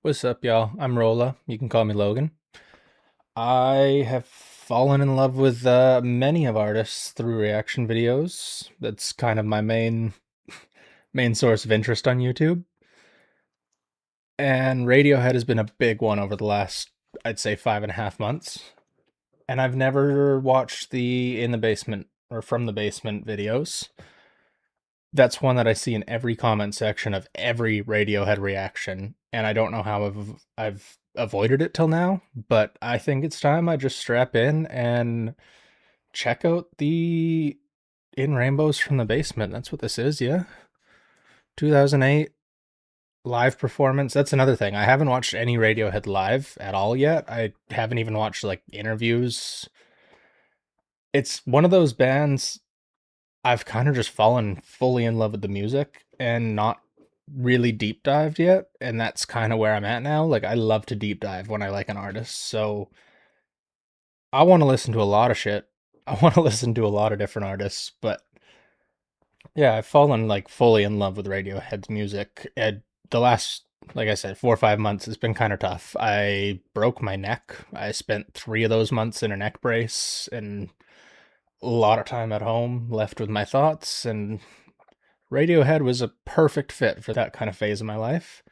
What's up, y'all? I'm Rolla. You can call me Logan. I have fallen in love with many of artists through reaction videos. That's kind of my main source of interest on YouTube. And Radiohead has been a big one over the last, I'd say, 5.5 months. And I've never watched the In the Basement or From the Basement videos. That's one that I see in every comment section of every Radiohead reaction, and I don't know how I've avoided it till now, but I think it's time I just strap in and check out the In Rainbows from the Basement. That's what this is, yeah. 2008 live performance. That's another thing. I haven't watched any Radiohead live at all yet. I haven't even watched like interviews. It's one of those bands I've kind of just fallen fully in love with the music and not really deep dived yet, and that's kind of where I'm at now. Like I love to deep dive when I like an artist. So I want to listen to a lot of shit. I want to listen to a lot of different artists, but yeah, I've fallen like fully in love with Radiohead's music. And the last, like I said, 4 or 5 months, it's been kind of tough. I broke my neck. I spent 3 of those months in a neck brace and a lot of time at home left with my thoughts, and Radiohead was a perfect fit for that kind of phase of my life.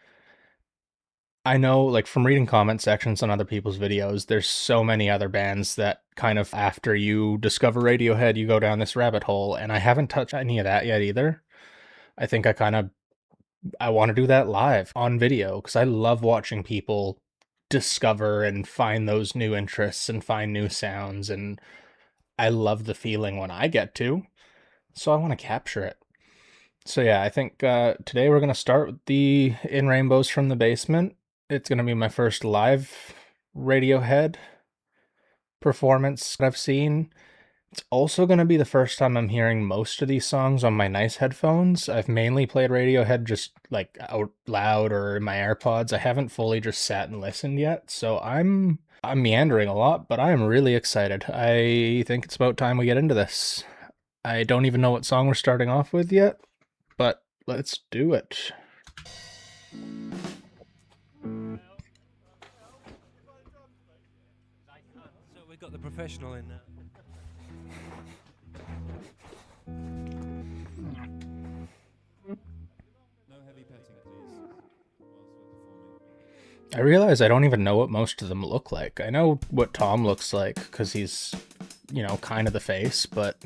I know, like, from reading comment sections on other people's videos, there's so many other bands that kind of, after you discover Radiohead, you go down this rabbit hole, and I haven't touched any of that yet either. I think I want to do that live on video, because I love watching people discover and find those new interests and find new sounds, and I love the feeling when I get to, so I want to capture it. So yeah, I think today we're gonna start with the In Rainbows from the Basement. It's gonna be my first live Radiohead performance that I've seen. It's also gonna be the first time I'm hearing most of these songs on my nice headphones. I've mainly played Radiohead just like out loud or in my AirPods. I haven't fully just sat and listened yet, so I'm meandering a lot, but I am really excited. I think it's about time we get into this. I don't even know what song we're starting off with yet, but let's do it. So we've got the professional in now. No heavy petting, please, whilst we're performing. I realize I don't even know what most of them look like. I know what Tom looks like because he's, kind of the face, but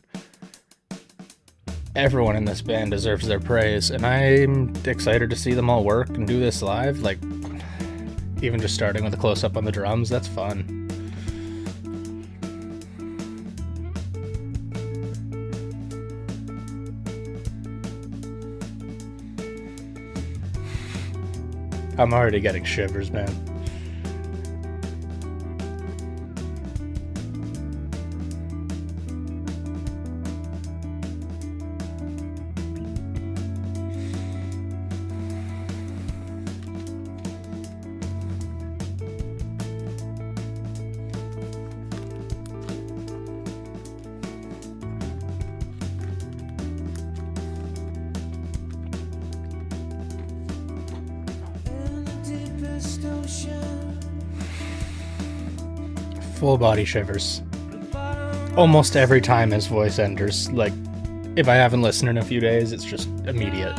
everyone in this band deserves their praise, and I'm excited to see them all work and do this live. Like, even just starting with a close up on the drums, that's fun. I'm already getting shivers, man. Full body shivers. Almost every time his voice enters. Like, if I haven't listened in a few days, it's just immediate.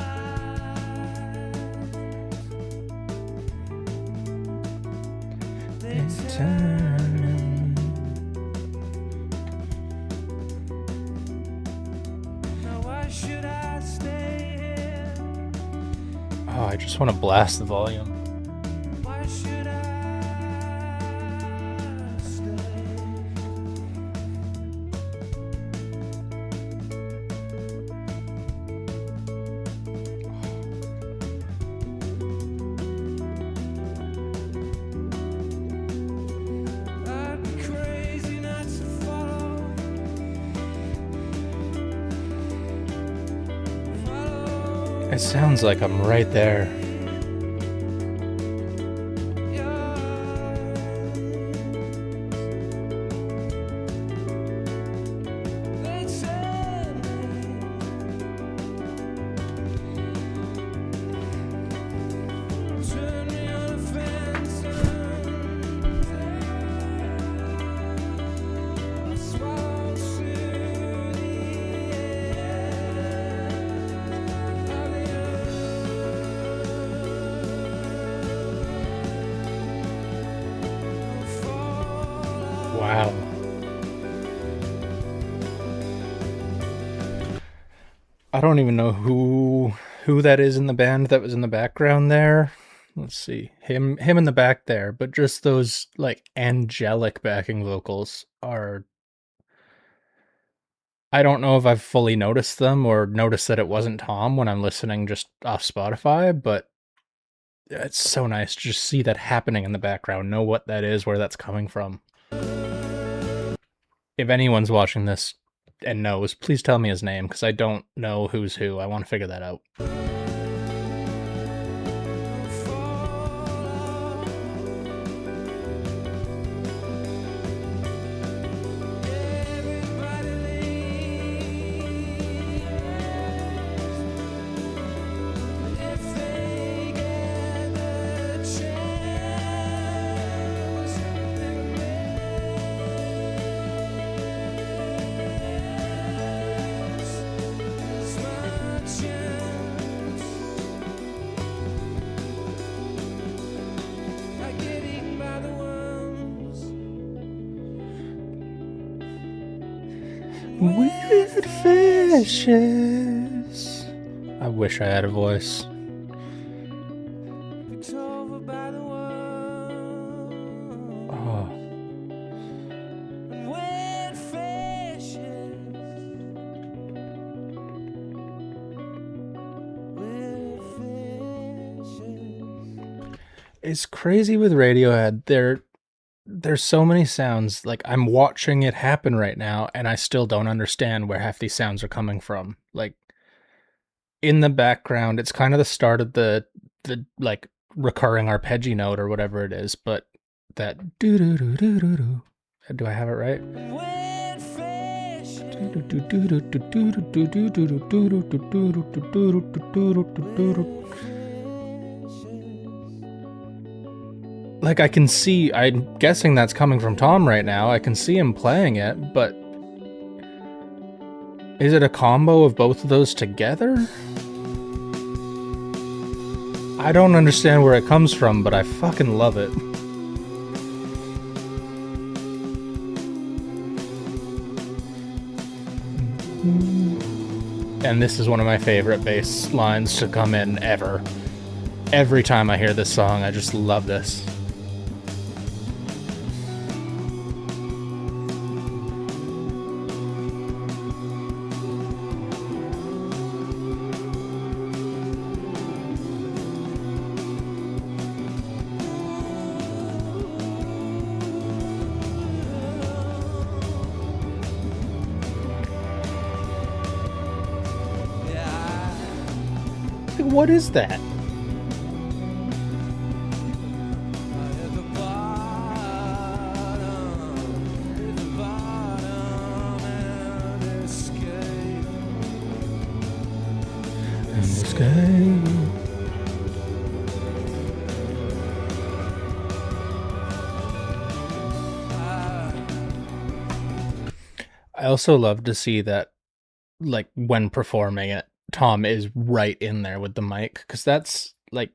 Oh, I just want to blast the volume. It sounds like I'm right there. Wow. I don't even know who that is in the band that was in the background there. Let's see. Him in the back there, but just those like angelic backing vocals are, I don't know if I've fully noticed them or noticed that it wasn't Tom when I'm listening just off Spotify, but it's so nice to just see that happening in the background, know what that is, where that's coming from. If anyone's watching this and knows, please tell me his name, because I don't know who's who. I want to figure that out. Weird fishes. I wish I had a voice. Oh. It's crazy with Radiohead. There's so many sounds. Like, I'm watching it happen right now, and I still don't understand where half these sounds are coming from. Like, in the background, it's kind of the start of the like recurring arpeggi note or whatever it is, but that do do do do do do. Do I have it right? Like, I can see, I'm guessing that's coming from Tom right now. I can see him playing it, but is it a combo of both of those together? I don't understand where it comes from, but I fucking love it. And this is one of my favorite bass lines to come in ever. Every time I hear this song, I just love this. What is that? I also love to see that, like, when performing it, Tom is right in there with the mic, because that's, like,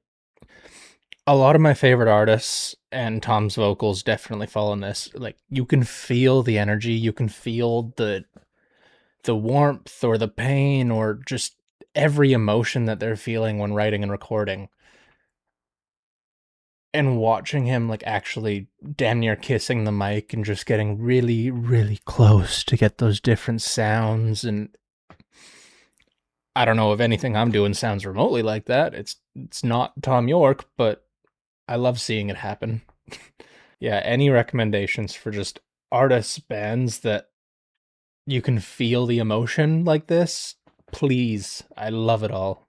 a lot of my favorite artists, and Tom's vocals definitely fall in this. Like, you can feel the energy, you can feel the warmth or the pain or just every emotion that they're feeling when writing and recording. And watching him, like, actually damn near kissing the mic and just getting really, really close to get those different sounds. And I don't know if anything I'm doing sounds remotely like that. It's not Tom York, but I love seeing it happen. Yeah, any recommendations for just artists, bands that you can feel the emotion like this? Please, I love it all.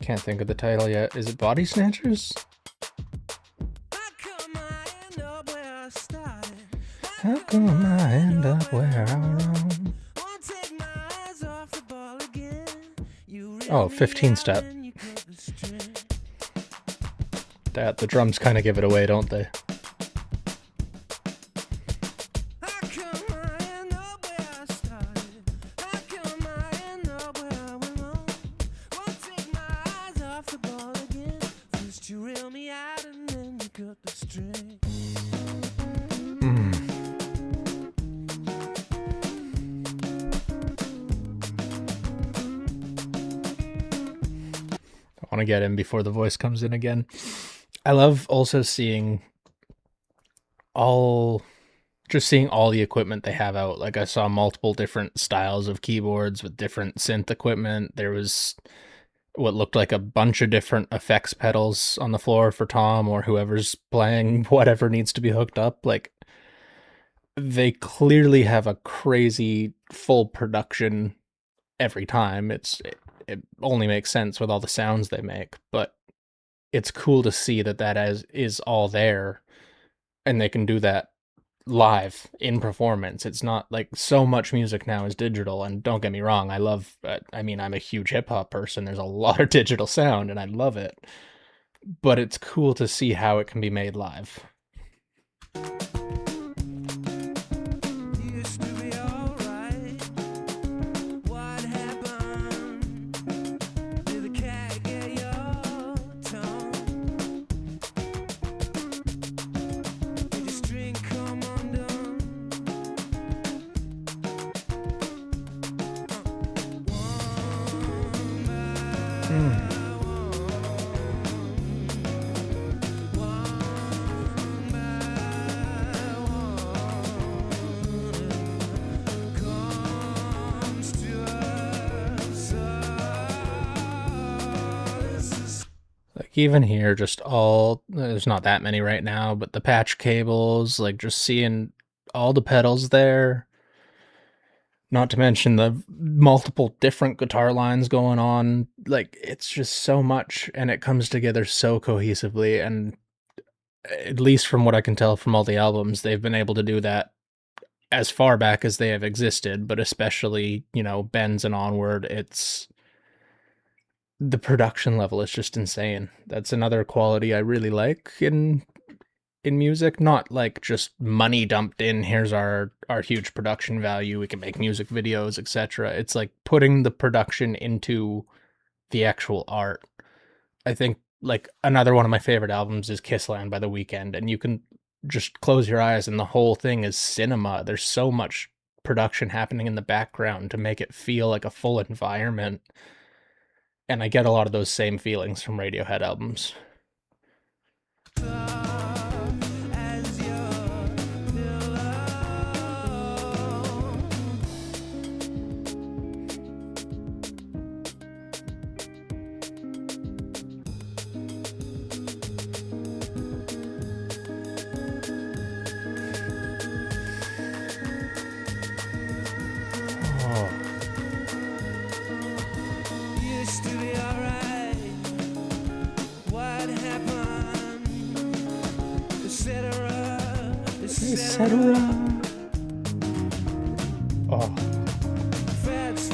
Can't think of the title yet. Is it Bodysnatchers? How come I end up where I roam? Oh, 15 step. The drums kind of give it away, don't they? I want to get in before the voice comes in again. I love also seeing all the equipment they have out. Like, I saw multiple different styles of keyboards with different synth equipment. There was what looked like a bunch of different effects pedals on the floor for Tom or whoever's playing whatever needs to be hooked up. Like, they clearly have a crazy full production every time. It only makes sense with all the sounds they make, but it's cool to see that is all there, and they can do that live in performance. It's not like so much music now is digital, and don't get me wrong, I love, I'm a huge hip hop person. There's a lot of digital sound and I love it, but it's cool to see how it can be made live. Like, even here, just there's not that many right now, but the patch cables, like, just seeing all the pedals there, not to mention the multiple different guitar lines going on. Like, it's just so much, and it comes together so cohesively. And at least from what I can tell from all the albums, they've been able to do that as far back as they have existed, but especially, Ben's and onward. The production level is just insane. That's another quality I really like in music. Not like just money dumped in, here's our huge production value, we can make music videos, etc. It's like putting the production into the actual art. I think, like, another one of my favorite albums is Kissland by The Weeknd, and you can just close your eyes and the whole thing is cinema. There's so much production happening in the background to make it feel like a full environment. And I get a lot of those same feelings from Radiohead albums.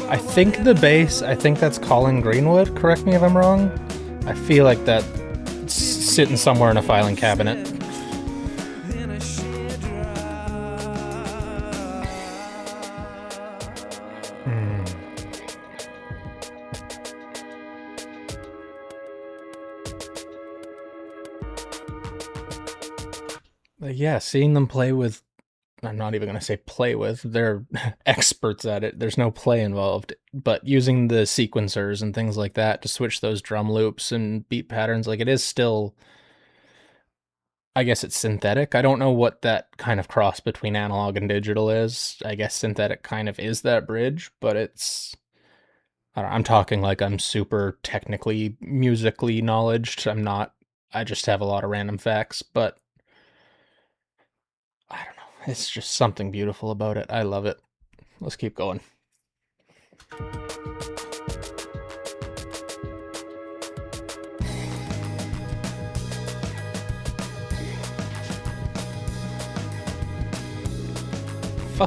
I think the bass, that's Colin Greenwood, correct me if I'm wrong. I feel like that's sitting somewhere in a filing cabinet. Yeah, seeing them play with, I'm not even going to say play with, they're experts at it. There's no play involved, but using the sequencers and things like that to switch those drum loops and beat patterns, like, it is still, I guess it's synthetic. I don't know what that kind of cross between analog and digital is. I guess synthetic kind of is that bridge, but I'm talking like I'm super technically, musically knowledged. I'm not. I just have a lot of random facts, but I don't know. It's just something beautiful about it. I love it. Let's keep going.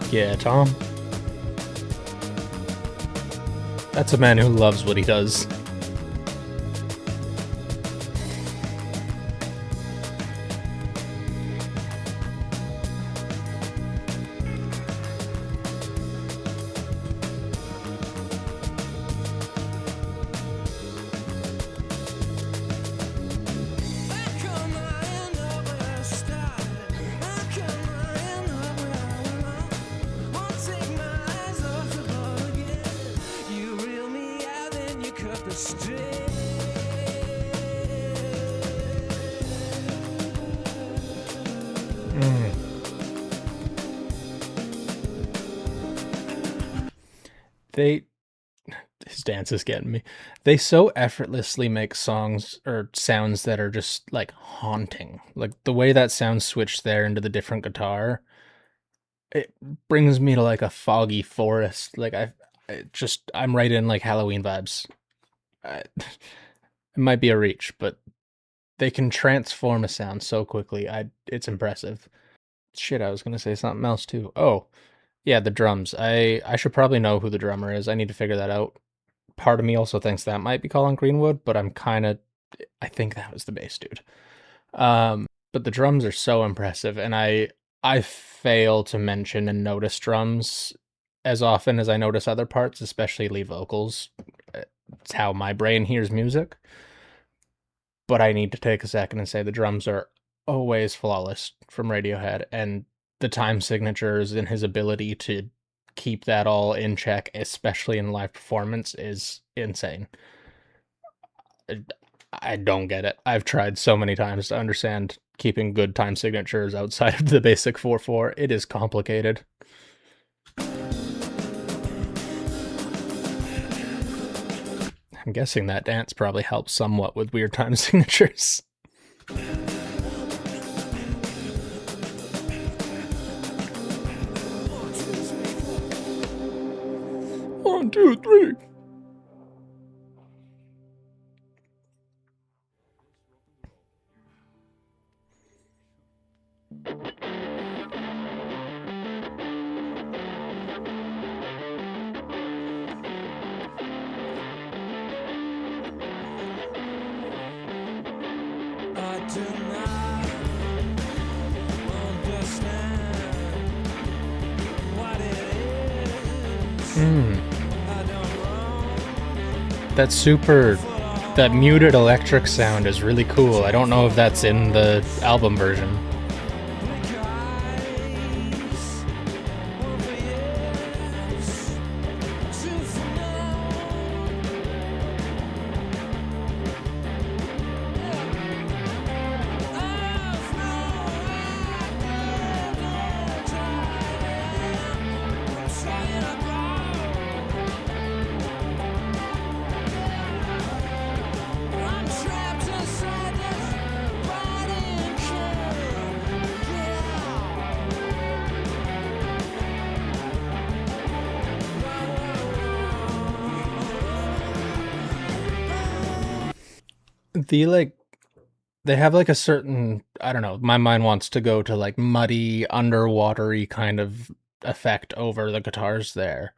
Fuck yeah, Tom. That's a man who loves what he does. His dance is getting me. They so effortlessly make songs or sounds that are just like haunting. Like the way that sound switched there into the different guitar, it brings me to like a foggy forest. Like I'm right in like Halloween vibes. It might be a reach, but they can transform a sound so quickly. It's impressive. Shit, I was gonna say something else too. Oh, yeah, the drums. I should probably know who the drummer is. I need to figure that out. Part of me also thinks that might be Colin Greenwood, but I think that was the bass dude. But the drums are so impressive, and I fail to mention and notice drums as often as I notice other parts, especially lead vocals. It's how my brain hears music. But I need to take a second and say the drums are always flawless from Radiohead, and the time signatures and his ability to keep that all in check, especially in live performance, is insane. I don't get it. I've tried so many times to understand keeping good time signatures outside of the basic 4/4. It is complicated. I'm guessing that dance probably helps somewhat with weird time signatures. 1, 2, 3. That muted electric sound is really cool. I don't know if that's in the album version. They have like a certain, I don't know, my mind wants to go to like muddy, underwatery kind of effect over the guitars there.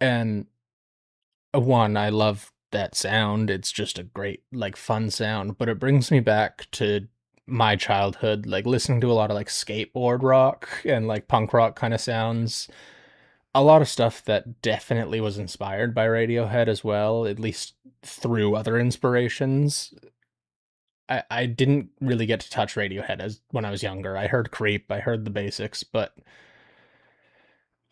And one, I love that sound. It's just a great, like, fun sound, but it brings me back to my childhood, like listening to a lot of like skateboard rock and like punk rock kind of sounds. A lot of stuff that definitely was inspired by Radiohead as well, at least through other inspirations. I didn't really get to touch Radiohead as when I was younger. I heard Creep, I heard the basics, but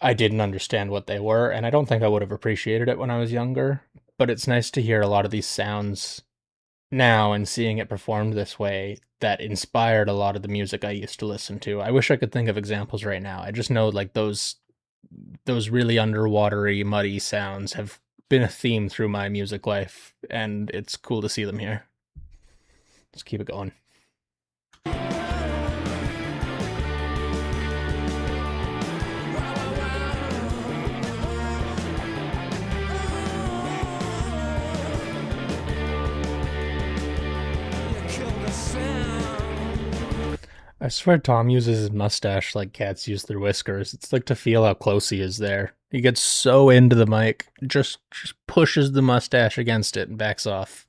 I didn't understand what they were, and I don't think I would have appreciated it when I was younger. But it's nice to hear a lot of these sounds now and seeing it performed this way that inspired a lot of the music I used to listen to. I wish I could think of examples right now. I just know like those really underwatery, muddy sounds have been a theme through my music life, and it's cool to see them here. Let's keep it going. I swear Tom uses his mustache like cats use their whiskers. It's like to feel how close he is there. He gets so into the mic, just pushes the mustache against it and backs off.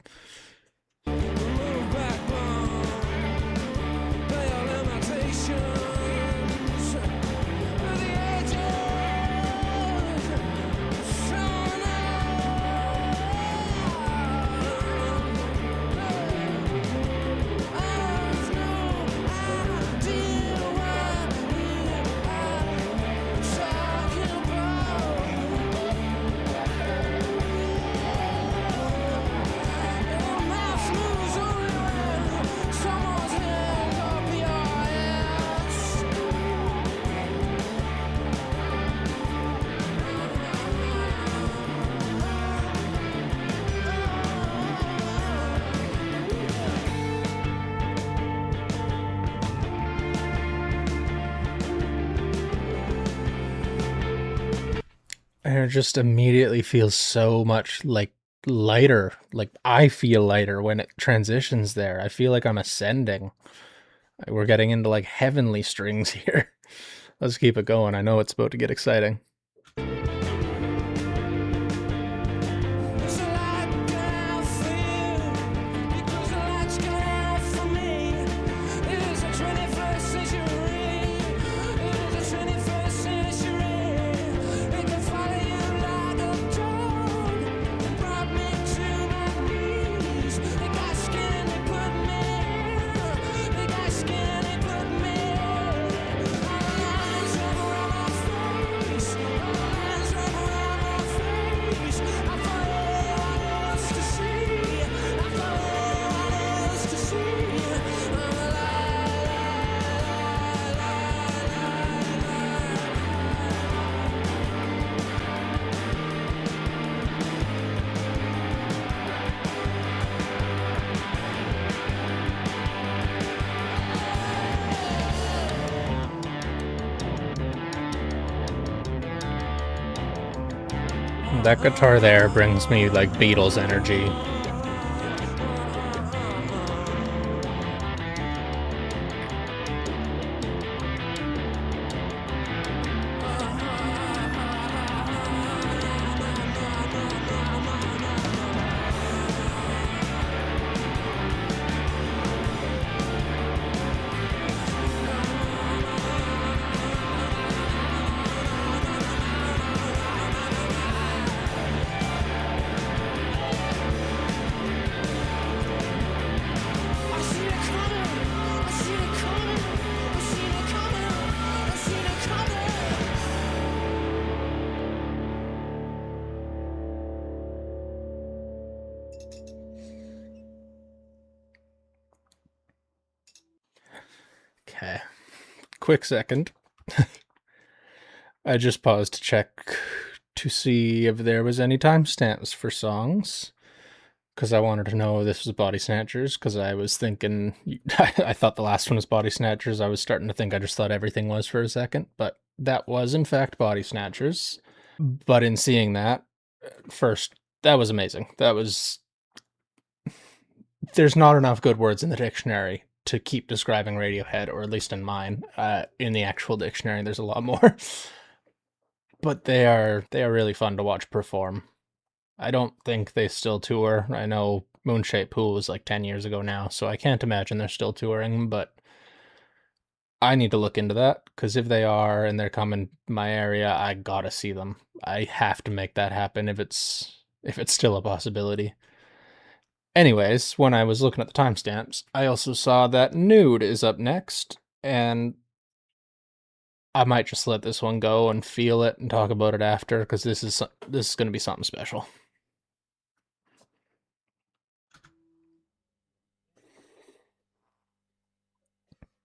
And it just immediately feels so much like lighter. Like I feel lighter when it transitions there. I feel like I'm ascending. We're getting into like heavenly strings here. Let's keep it going. I know it's about to get exciting. That guitar there brings me like Beatles energy. Okay, quick second. I just paused to check to see if there was any timestamps for songs, because I wanted to know if this was Bodysnatchers, because I was thinking, I thought the last one was Bodysnatchers. I was starting to think I just thought everything was for a second, but that was in fact Bodysnatchers. But in seeing that, first, that was amazing. There's not enough good words in the dictionary to keep describing Radiohead, or at least in mine. In the actual dictionary, there's a lot more. But they are really fun to watch perform. I don't think they still tour. I know Moonshaped Pool was like 10 years ago now, so I can't imagine they're still touring, but I need to look into that, because if they are and they're coming my area, I gotta see them. I have to make that happen if it's still a possibility. Anyways, when I was looking at the timestamps, I also saw that Nude is up next, and I might just let this one go and feel it and talk about it after, because this is going to be something special.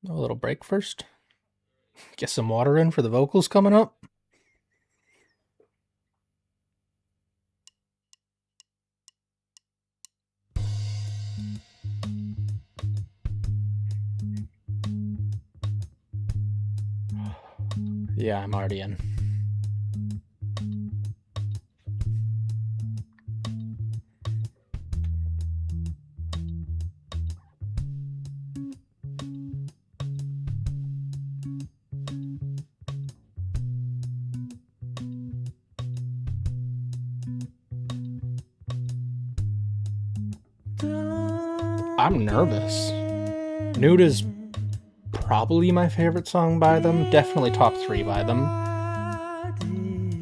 A little break first. Get some water in for the vocals coming up. Yeah, I'm already in. I'm nervous. Nude is probably my favorite song by them, definitely top 3 by them,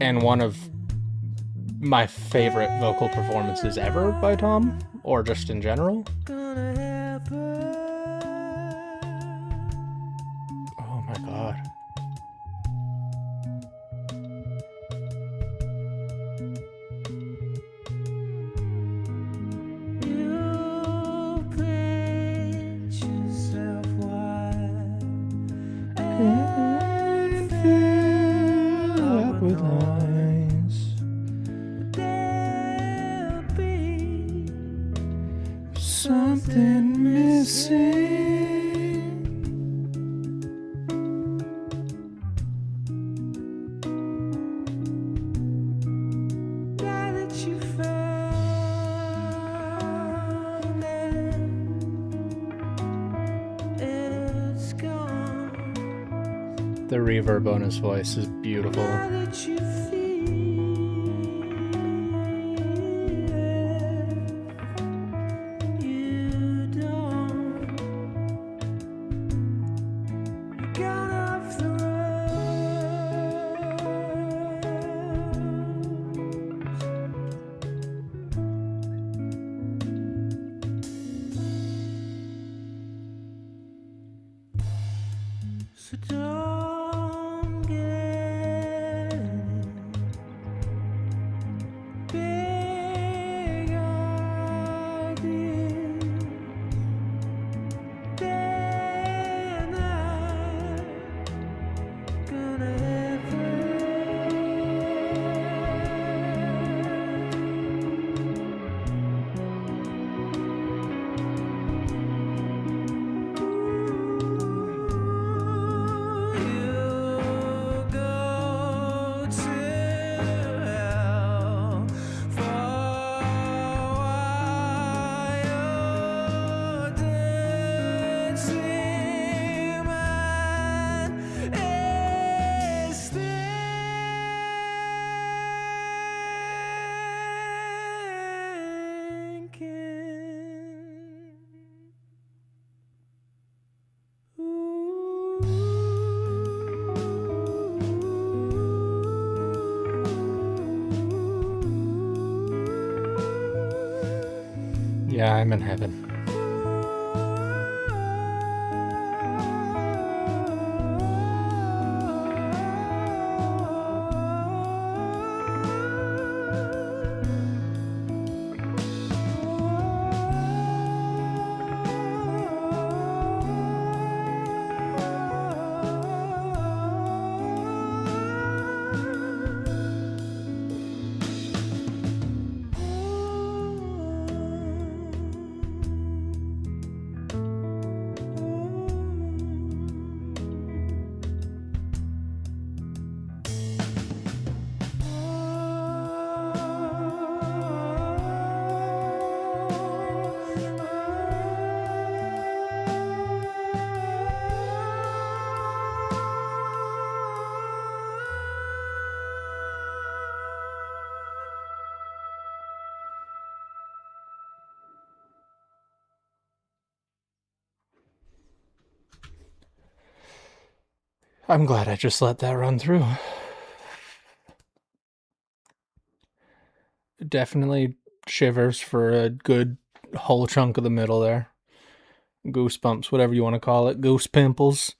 and one of my favorite vocal performances ever by Tom, or just in general. Oh my god. And fill up with lines. There'll be something missing. Now that you found it's gone. The reverb on his voice is beautiful. Now that you feel it, you don't. You got off the road. So don't get big ideas. They're not gonna happen. You go to hell for your dancing man is thinking. Yeah, I'm in heaven. I'm glad I just let that run through. Definitely shivers for a good whole chunk of the middle there. Goosebumps, whatever you want to call it. Goose pimples.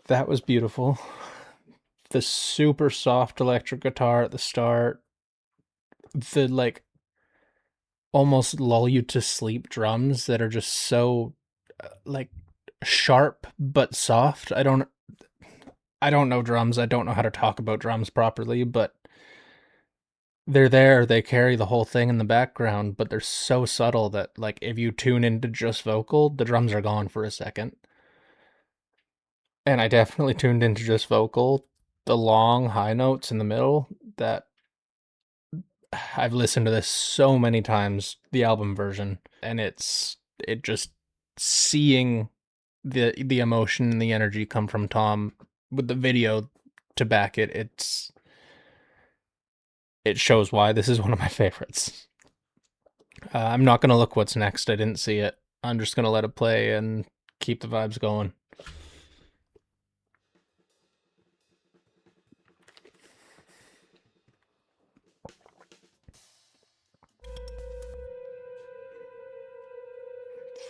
That was beautiful. The super soft electric guitar at the start. The like almost lull you to sleep drums that are just so like sharp but soft. I don't know drums. I don't know how to talk about drums properly, but they're there. They carry the whole thing in the background, but they're so subtle that like if you tune into just vocal, the drums are gone for a second. And I definitely tuned into just vocal. The long high notes in the middle, that I've listened to this so many times, the album version, and it just seeing the emotion and the energy come from Tom with the video to back it, it shows why this is one of my favorites. I'm not gonna look what's next. I didn't see it. I'm just gonna let it play and keep the vibes going.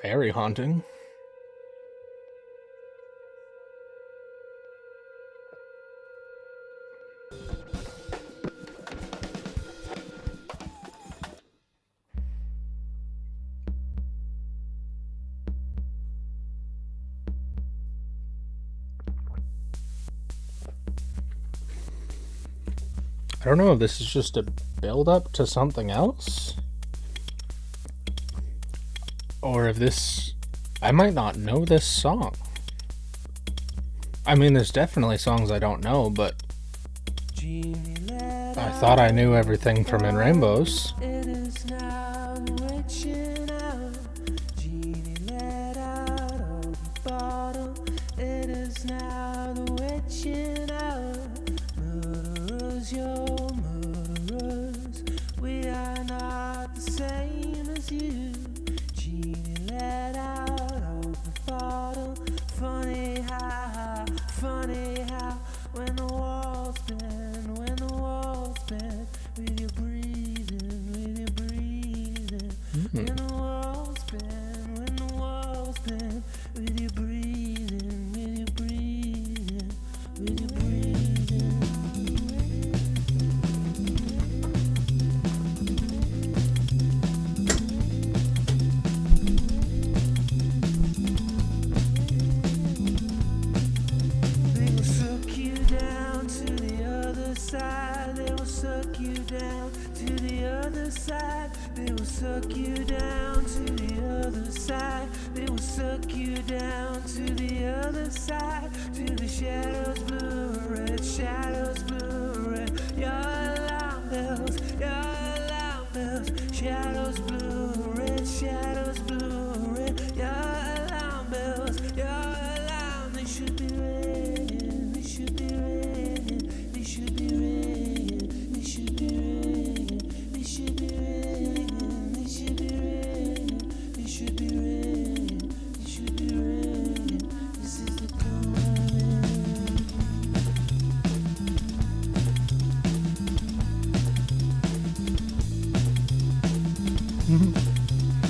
Very haunting. I don't know if this is just a build up to something else, or if this... I might not know this song. I mean, there's definitely songs I don't know, but I thought I knew everything from In Rainbows.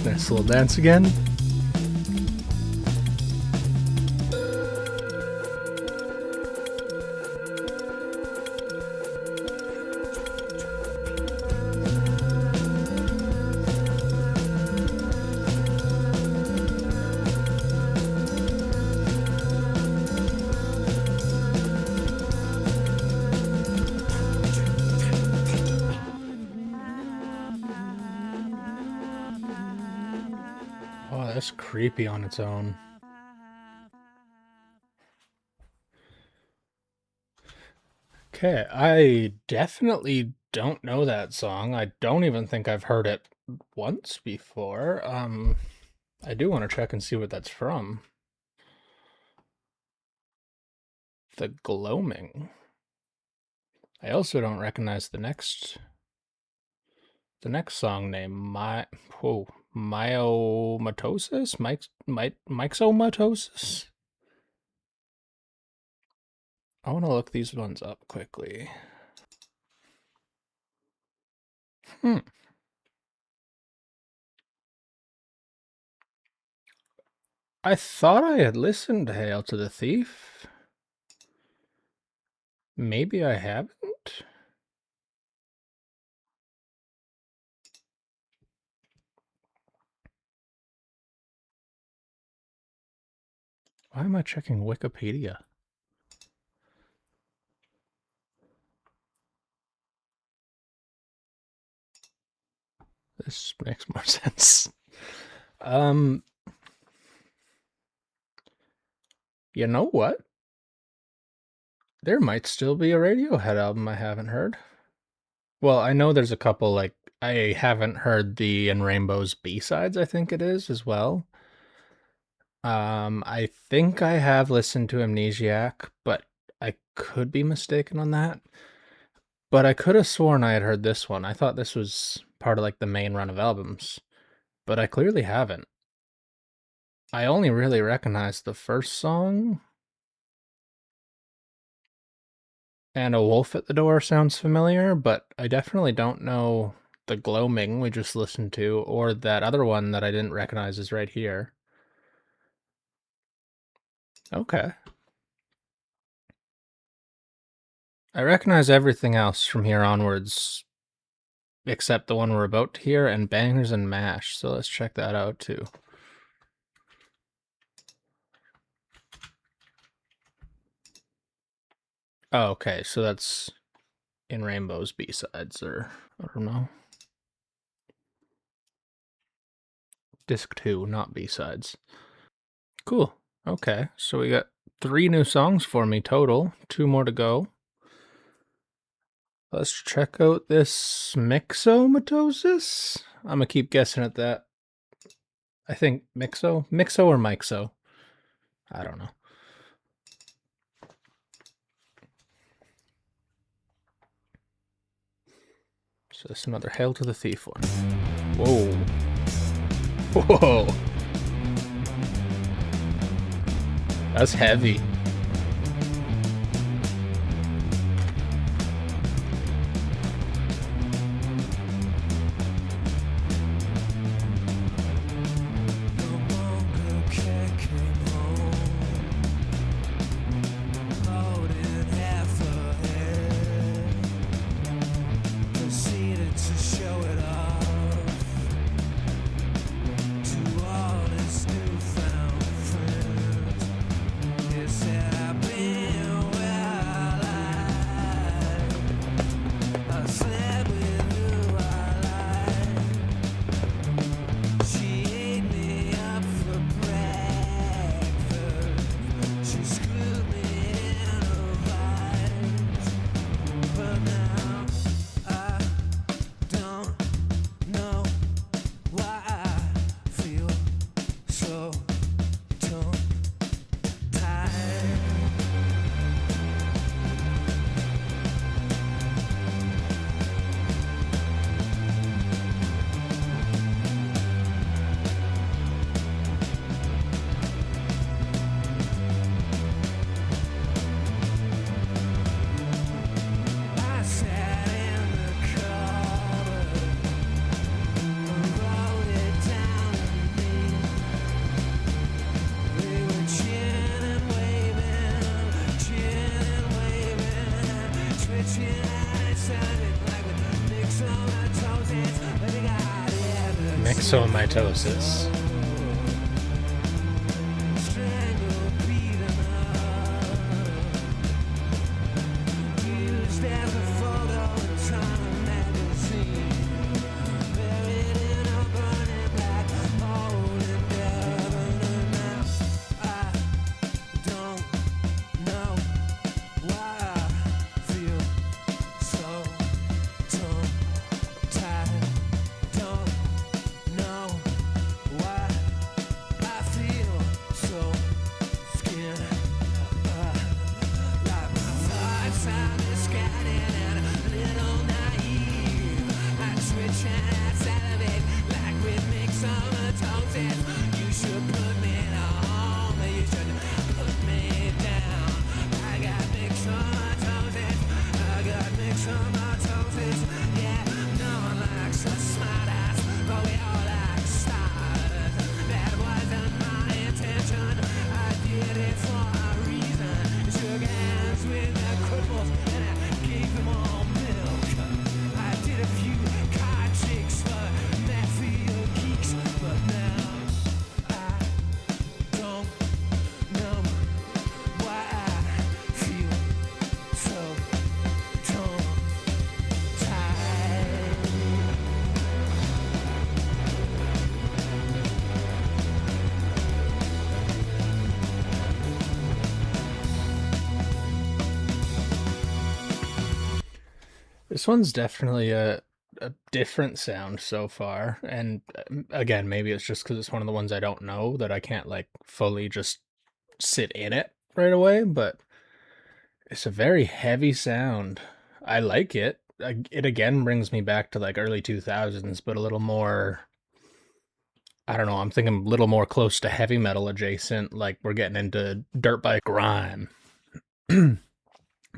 Nice little dance again. Oh, that's creepy on its own. Okay, I definitely don't know that song. I don't even think I've heard it once before. I do want to check and see what that's from. The Gloaming. I also don't recognize the next song name. Myomatosis? Myxomatosis? I want to look these ones up quickly. I thought I had listened to Hail to the Thief. Maybe I haven't. Why am I checking Wikipedia? This makes more sense. You know what? There might still be a Radiohead album I haven't heard. Well, I know there's a couple, like, I haven't heard the In Rainbows B-sides, I think it is, as well. I think I have listened to Amnesiac, but I could be mistaken on that. But I could have sworn I had heard this one. I thought this was part of, like, the main run of albums. but I clearly haven't. I only really recognize the first song. And A Wolf at the Door sounds familiar, but I definitely don't know the Gloaming we just listened to, or that other one that I didn't recognize is right here. Okay. I recognize everything else from here onwards, except the one we're about to hear, and Bangers and Mash, so let's check that out too. Oh, okay, so that's In Rainbow's B-sides, or I don't know. Disc 2, not B-sides. Cool. Okay, so we got 3 new songs for me total, 2 more to go. Let's check out this Myxomatosis. I'm gonna keep guessing at that. I think Myxo or Myxo. I don't know. So this is another Hail to the Thief one. Whoa. Whoa. That's heavy. Myxomatosis. This one's definitely a different sound so far, and again, maybe it's just because it's one of the ones I don't know that I can't like fully just sit in it right away, but it's a very heavy sound. I like it. It again brings me back to like early 2000s, but a little more I don't know, I'm thinking a little more close to heavy metal adjacent, like we're getting into dirt bike grime.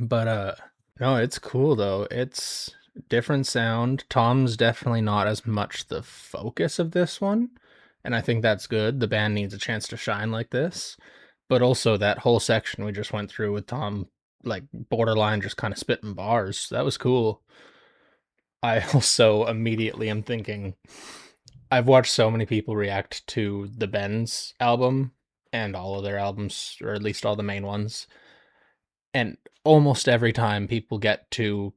But no, it's cool though. It's different sound. Tom's definitely not as much the focus of this one, and I think that's good. The band needs a chance to shine like this. But also that whole section we just went through with Tom, like borderline just kind of spitting bars. That was cool. I also immediately am thinking I've watched so many people react to the Ben's album and all of their albums, or at least all the main ones. And almost every time people get to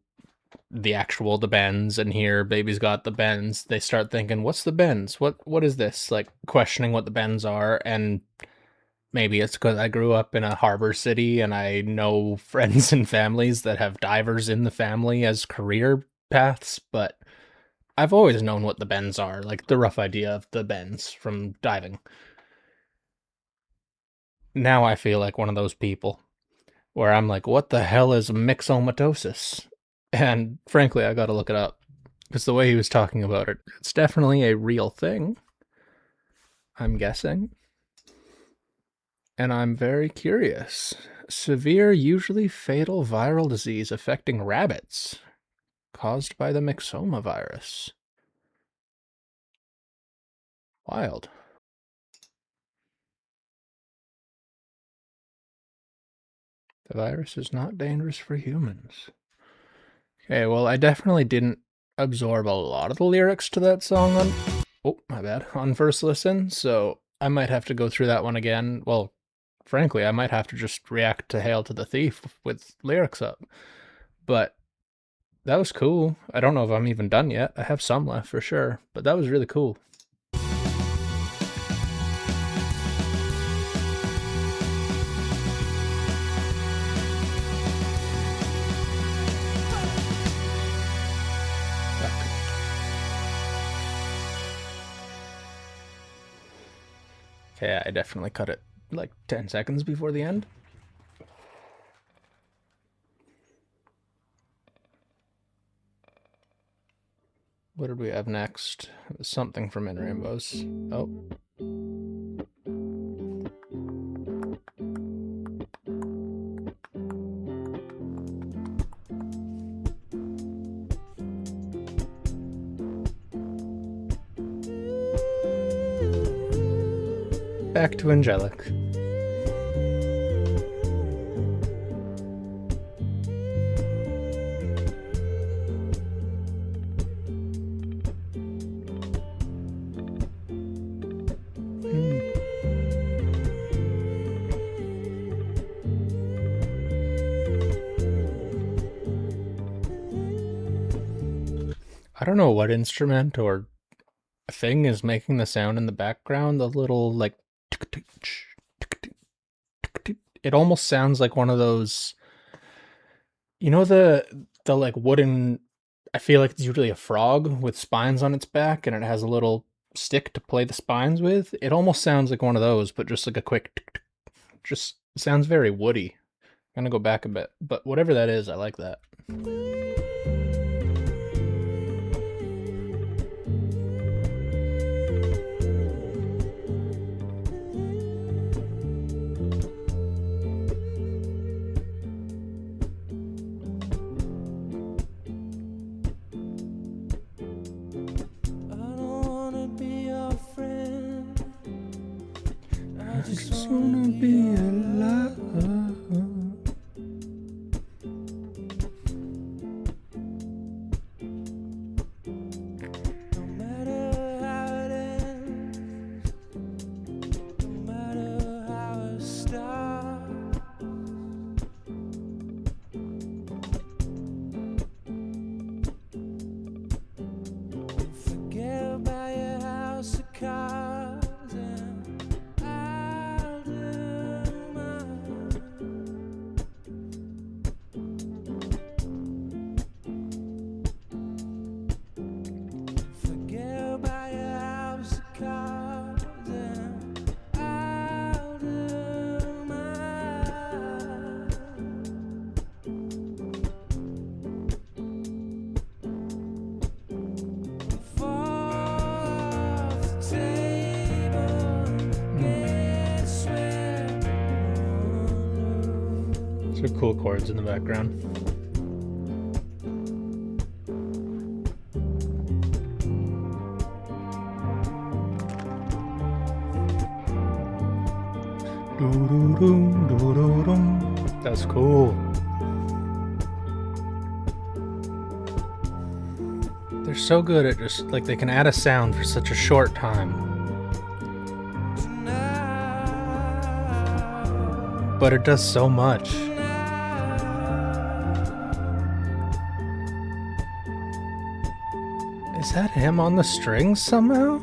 the Bens and hear Baby's Got the Bens, they start thinking, what's the Bens? What is this? Like questioning what the Bens are. And maybe it's because I grew up in a harbor city and I know friends and families that have divers in the family as career paths, but I've always known what the bends are, like the rough idea of the bends from diving. Now I feel like one of those people where I'm like, what the hell is myxomatosis? And frankly, I gotta look it up because the way he was talking about it, it's definitely a real thing, I'm guessing. And I'm very curious. Severe, usually fatal viral disease affecting rabbits caused by the myxoma virus. Wild. The virus is not dangerous for humans. Okay, well, I definitely didn't absorb a lot of the lyrics to that song on... Oh, my bad. On first listen, so I might have to go through that one again. Well, frankly, I might have to just react to Hail to the Thief with lyrics up. But that was cool. I don't know if I'm even done yet. I have some left for sure, but that was really cool. Okay, I definitely cut it like 10 seconds before the end. What did we have next? It was something from In Rainbows. Oh. Back to Angelic. I don't know what instrument or thing is making the sound in the background, the little like it almost sounds like one of those, you know, the like wooden, I feel like it's usually a frog with spines on its back and it has a little stick to play the spines with. It almost sounds like one of those, but just like a quick just sounds very woody. I'm gonna go back a bit, but whatever that is, I like that. I just wanna be alive. Those are cool chords in the background. That's cool. They're so good at just, like, they can add a sound for such a short time. But it does so much. Is that him on the strings somehow?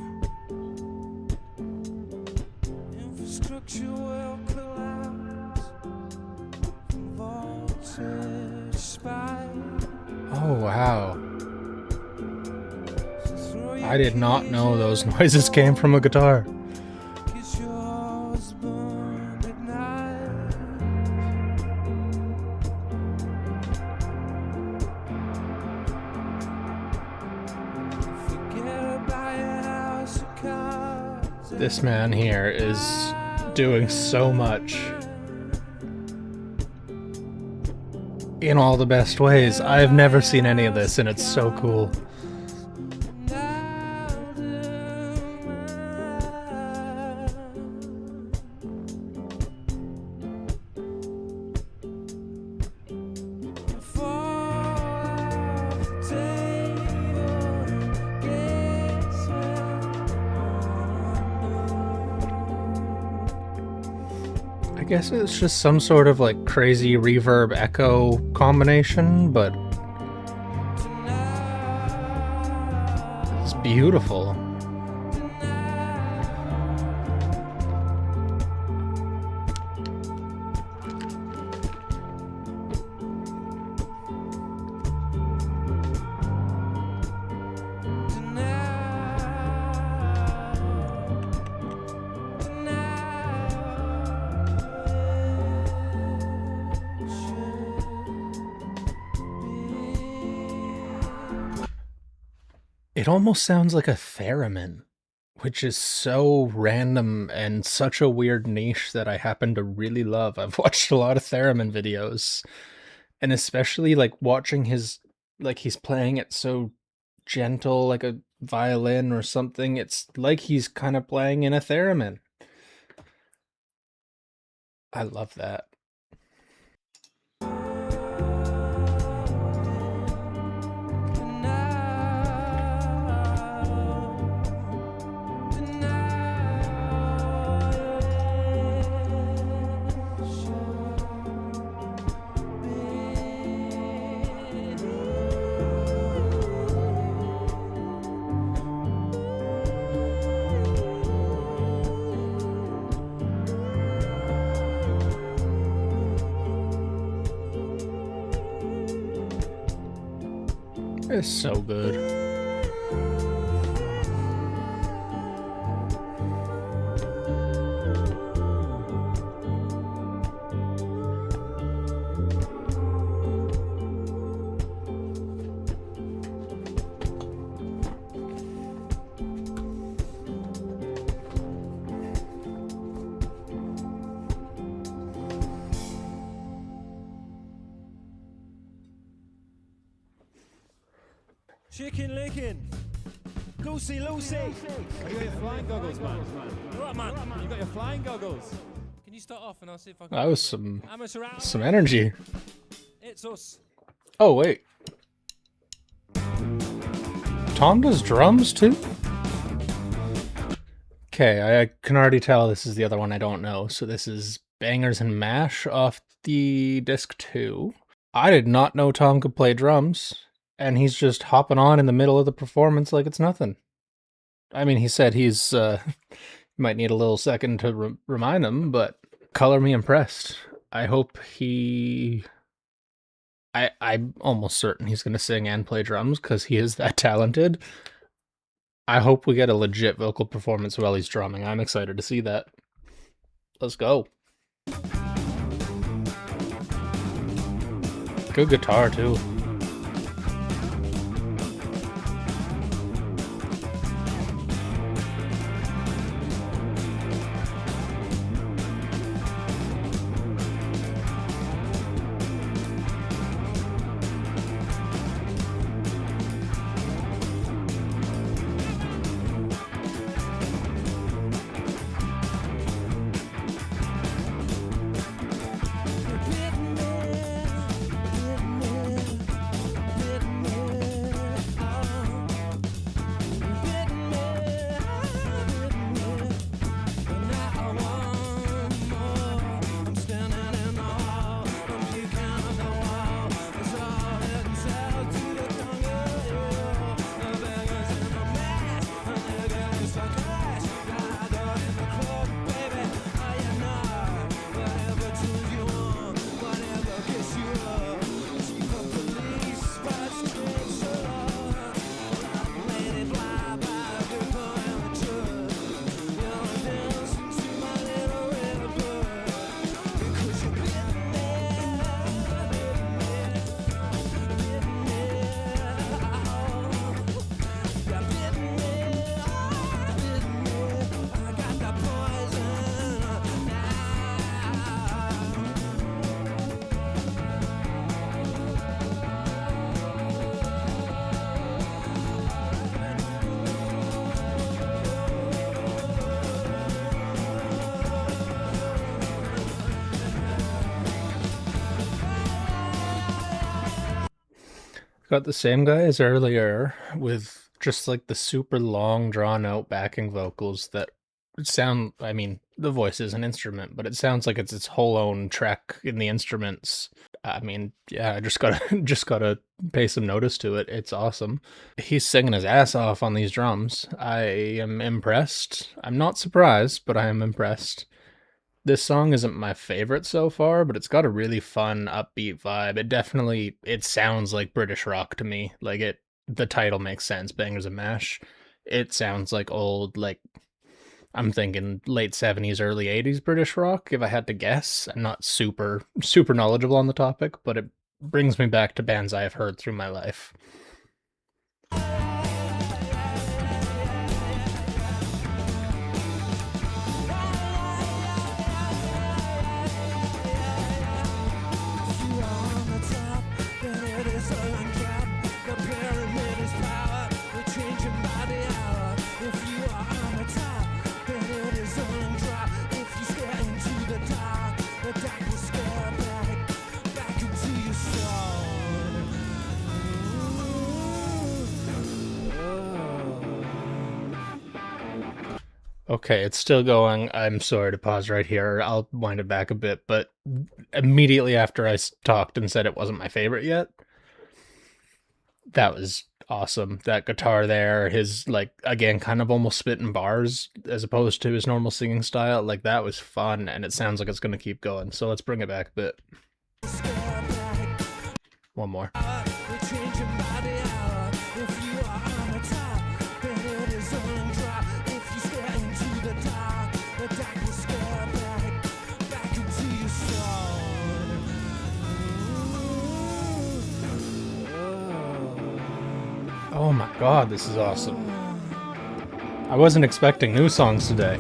Oh, wow. I did not know those noises came from a guitar. This man here is doing so much in all the best ways. I've never seen any of this, and it's so cool. I guess it's just some sort of like crazy reverb echo combination, but it's beautiful. It almost sounds like a theremin, which is so random and such a weird niche that I happen to really love. I've watched a lot of theremin videos, and especially like watching his, like he's playing it so gentle, like a violin or something. It's like he's kind of playing in a theremin. I love that. It's so good. Chicken licking. Lucy, Lucy. You got your flying goggles, man. What, man? You got your flying goggles. Can you start off and I'll see if I can. That was some energy. It's us. Oh wait. Tom does drums too? Okay, I can already tell this is the other one I don't know. So this is Bangers and Mash off the disc 2. I did not know Tom could play drums. And he's just hopping on in the middle of the performance like it's nothing. I mean, he said he's, might need a little second to remind him, but color me impressed. I hope I'm almost certain he's going to sing and play drums because he is that talented. I hope we get a legit vocal performance while he's drumming. I'm excited to see that. Let's go. Good guitar, too. Got the same guy as earlier with just like the super long, drawn out backing vocals that sound, I mean, the voice is an instrument, but it sounds like it's its whole own track in the instruments. I mean, yeah, I just gotta just gotta pay some notice to it. It's awesome. He's singing his ass off on these drums. I am impressed. I'm not surprised, but I am impressed. This song isn't my favorite so far, but it's got a really fun, upbeat vibe. It sounds like British rock to me. Like the title makes sense, Bangers and Mash. It sounds like old, like, I'm thinking late 70s, early 80s British rock, if I had to guess. I'm not super knowledgeable on the topic, but it brings me back to bands I have heard through my life. Okay, it's still going. I'm sorry to pause right here. I'll wind it back a bit, but immediately after I talked and said it wasn't my favorite yet, that was awesome. That guitar there, his, like, again, kind of almost spitting bars as opposed to his normal singing style, like, that was fun, and it sounds like it's going to keep going. So let's bring it back a bit. One more. Oh my god, this is awesome. I wasn't expecting new songs today.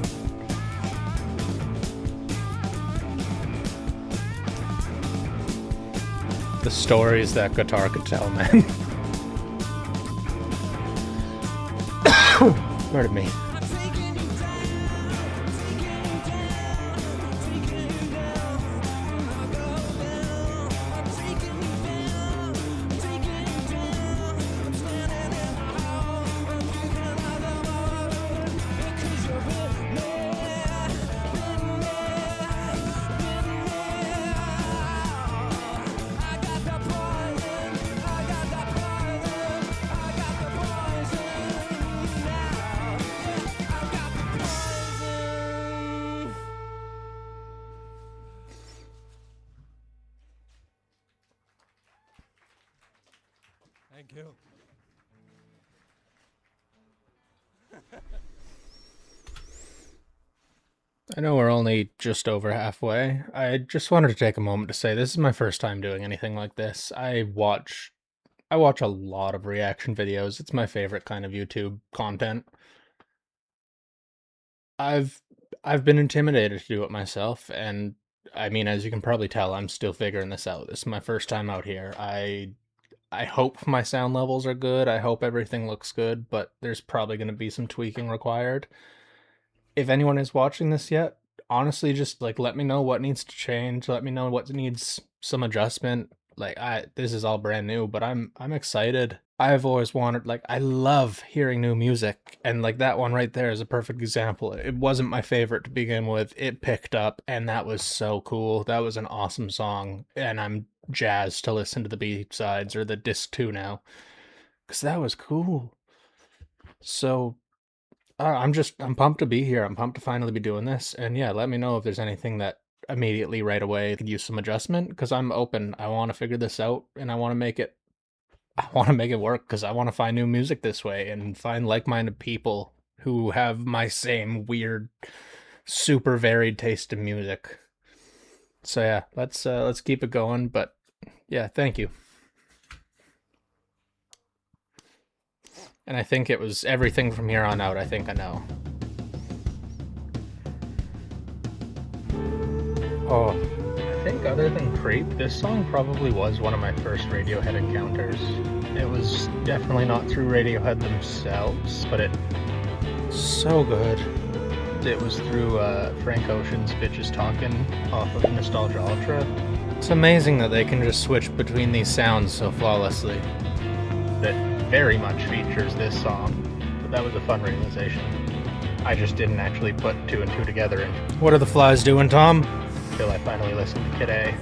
The stories that guitar could tell, man. Pardon me. Thank you. I know we're only just over halfway. I just wanted to take a moment to say this is my first time doing anything like this. I watch a lot of reaction videos. It's my favorite kind of YouTube content. I've been intimidated to do it myself, and I mean, as you can probably tell, I'm still figuring this out. This is my first time out here. I hope my sound levels are good. I hope everything looks good, but there's probably going to be some tweaking required. If anyone is watching this yet, honestly, just like let me know what needs to change. Let me know what needs some adjustment. Like this is all brand new, but I'm excited. I've always wanted, like, I love hearing new music, and like that one right there is a perfect example. It wasn't my favorite to begin with. It picked up, and that was so cool. That was an awesome song, and I'm jazzed to listen to the B-sides or the disc 2 now, because that was cool. So I'm pumped to be here. I'm pumped to finally be doing this. And yeah, let me know if there's anything that immediately right away could use some adjustment, because I'm open. I want to figure this out, and I want to make it work, because I want to find new music this way and find like-minded people who have my same weird, super varied taste in music. So yeah, let's keep it going. But yeah, thank you. And I think it was everything from here on out. I think I know. Oh, I think other than Creep, this song probably was one of my first Radiohead encounters. It was definitely not through Radiohead themselves, but it's so good. It was through Frank Ocean's Bitches Talkin' off of Nostalgia Ultra. It's amazing that they can just switch between these sounds so flawlessly. that very much features this song, but that was a fun realization. I just didn't actually put 2 and 2 together What are the flies doing, Tom? until I finally listened to Kid A.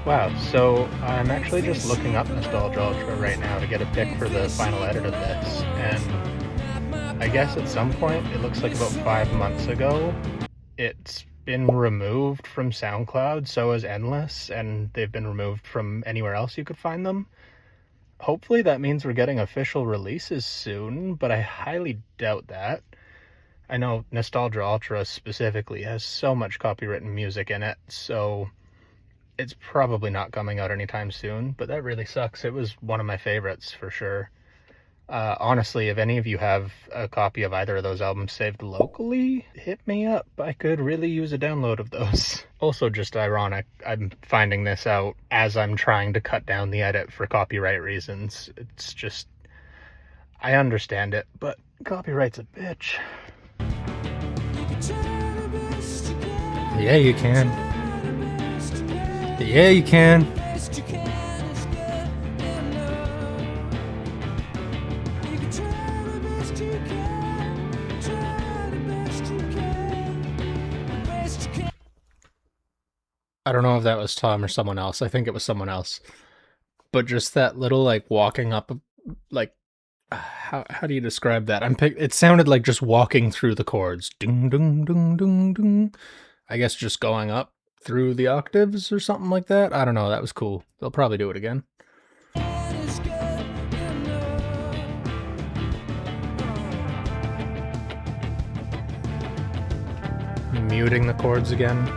Wow, so I'm actually just looking up Nostalgia Ultra right now to get a pick for the final edit of this, and I guess at some point, it looks like about 5 months ago, it's been removed from SoundCloud, so is Endless, and they've been removed from anywhere else you could find them. Hopefully that means we're getting official releases soon, but I highly doubt that. I know Nostalgia Ultra specifically has so much copywritten music in it, so it's probably not coming out anytime soon, but that really sucks. It was one of my favorites for sure. Honestly, if any of you have a copy of either of those albums saved locally, hit me up. I could really use a download of those. Also just ironic, I'm finding this out as I'm trying to cut down the edit for copyright reasons. It's just, I understand it, but copyright's a bitch. Yeah, you can. Yeah, you can. I don't know if that was Tom or someone else. I think it was someone else. But just that little, like, walking up, like, how do you describe that? It sounded like just walking through the chords. Ding, ding, ding, ding, ding. I guess just going up through the octaves or something like that. I don't know. That was cool. They'll probably do it again. Muting the chords again.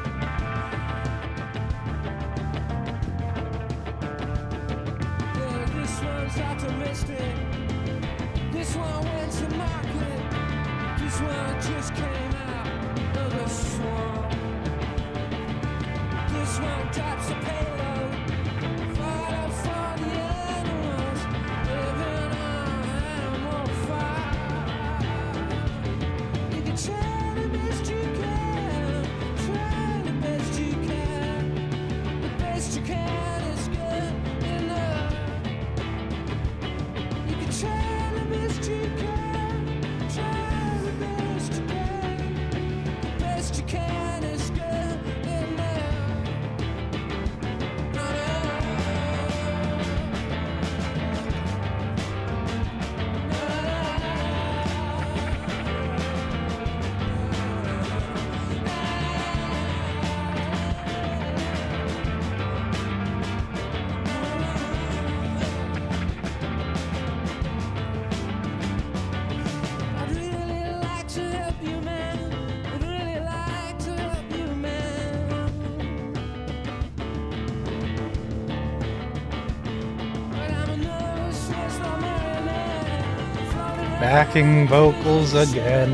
Backing vocals again.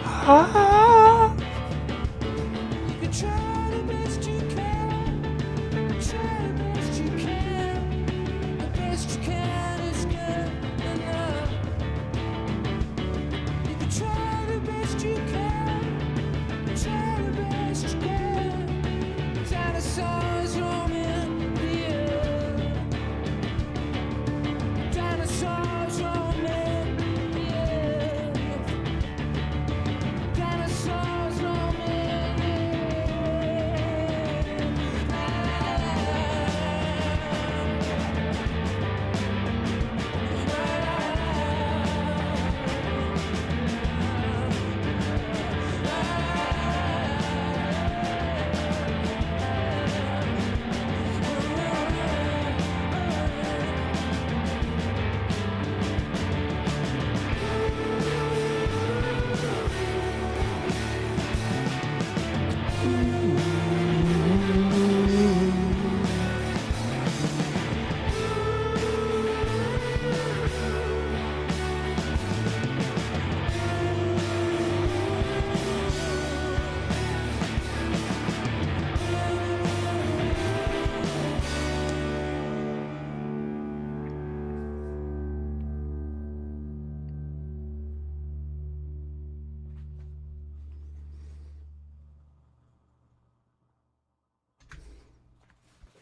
Ah.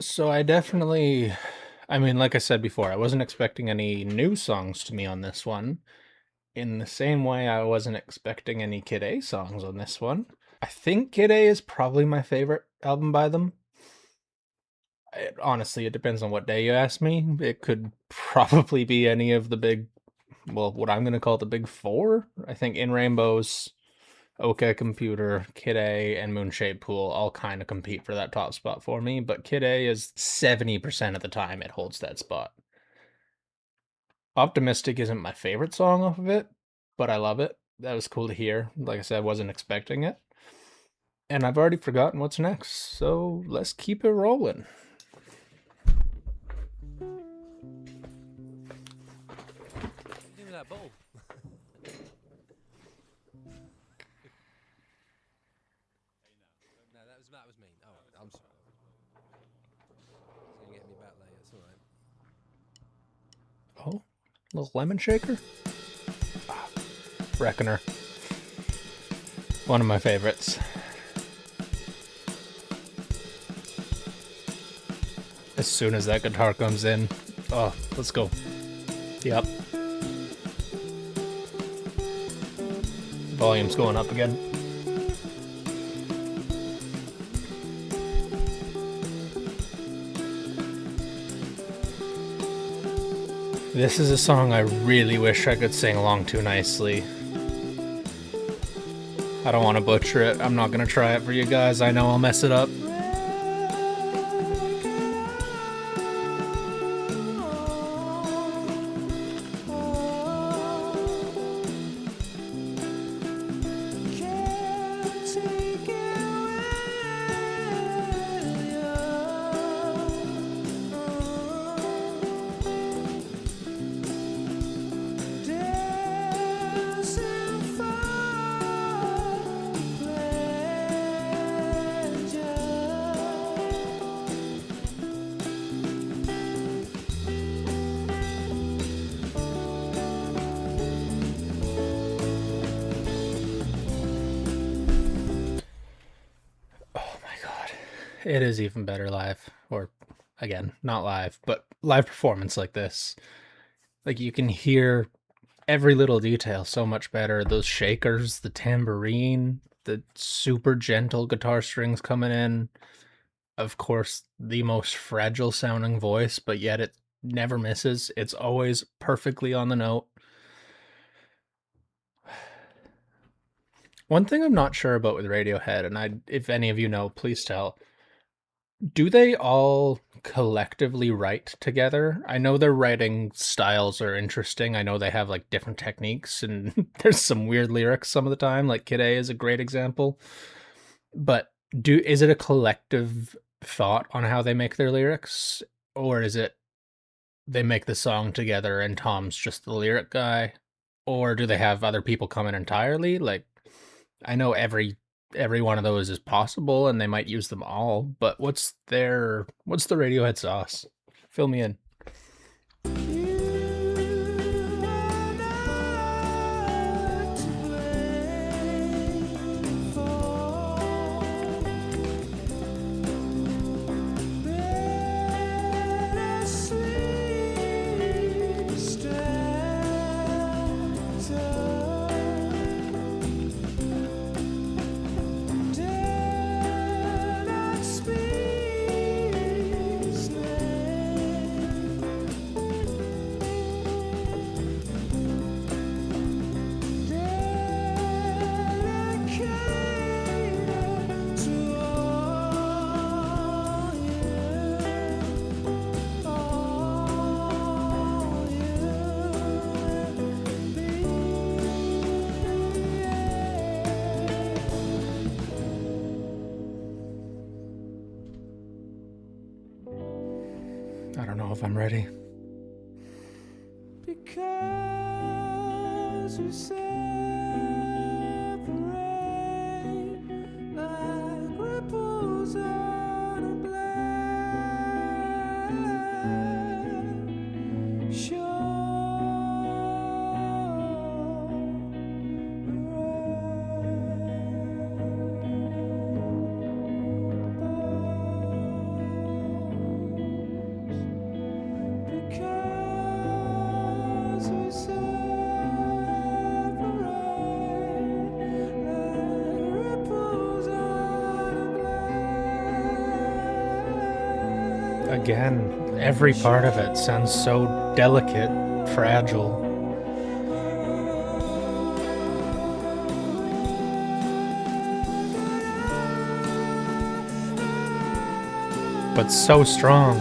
So I mean, like I said before, I wasn't expecting any new songs to me on this one. In the same way, I wasn't expecting any Kid A songs on this one. I think Kid A is probably my favorite album by them. Honestly, it depends on what day you ask me. It could probably be any of the big, well, what I'm going to call the big four. I think In Rainbows, OK Computer, Kid A, and Moonshade Pool all kind of compete for that top spot for me, but Kid A is 70% of the time it holds that spot. Optimistic isn't my favorite song off of it, but I love it. That was cool to hear. Like I said, I wasn't expecting it. And I've already forgotten what's next, so let's keep it rolling. Give me that bottle. No, that was me. Oh, I'm sorry. It's gonna get me back later. It's all right. Oh, little lemon shaker? Ah, Reckoner. One of my favorites. As soon as that guitar comes in, oh, let's go. Yep. Volume's going up again. This is a song I really wish I could sing along to nicely. I don't want to butcher it. I'm not going to try it for you guys. I know I'll mess it up. It is even better live, or again, not live, but live performance like this. Like you can hear every little detail so much better. Those shakers, the tambourine, the super gentle guitar strings coming in. Of course, the most fragile sounding voice, but yet it never misses. It's always perfectly on the note. One thing I'm not sure about with Radiohead, and if any of you know, please tell. Do they all collectively write together? I know their writing styles are interesting. I know they have like different techniques and there's some weird lyrics some of the time, like Kid A is a great example. But is it a collective thought on how they make their lyrics, or is it they make the song together and Tom's just the lyric guy? Or do they have other people come in entirely? Like I know every one of those is possible and they might use them all, but what's the Radiohead sauce? Fill me in. I don't know if I'm ready. Because we separate like ripples on a black shore. again, every part of it sounds so delicate, fragile. But so strong.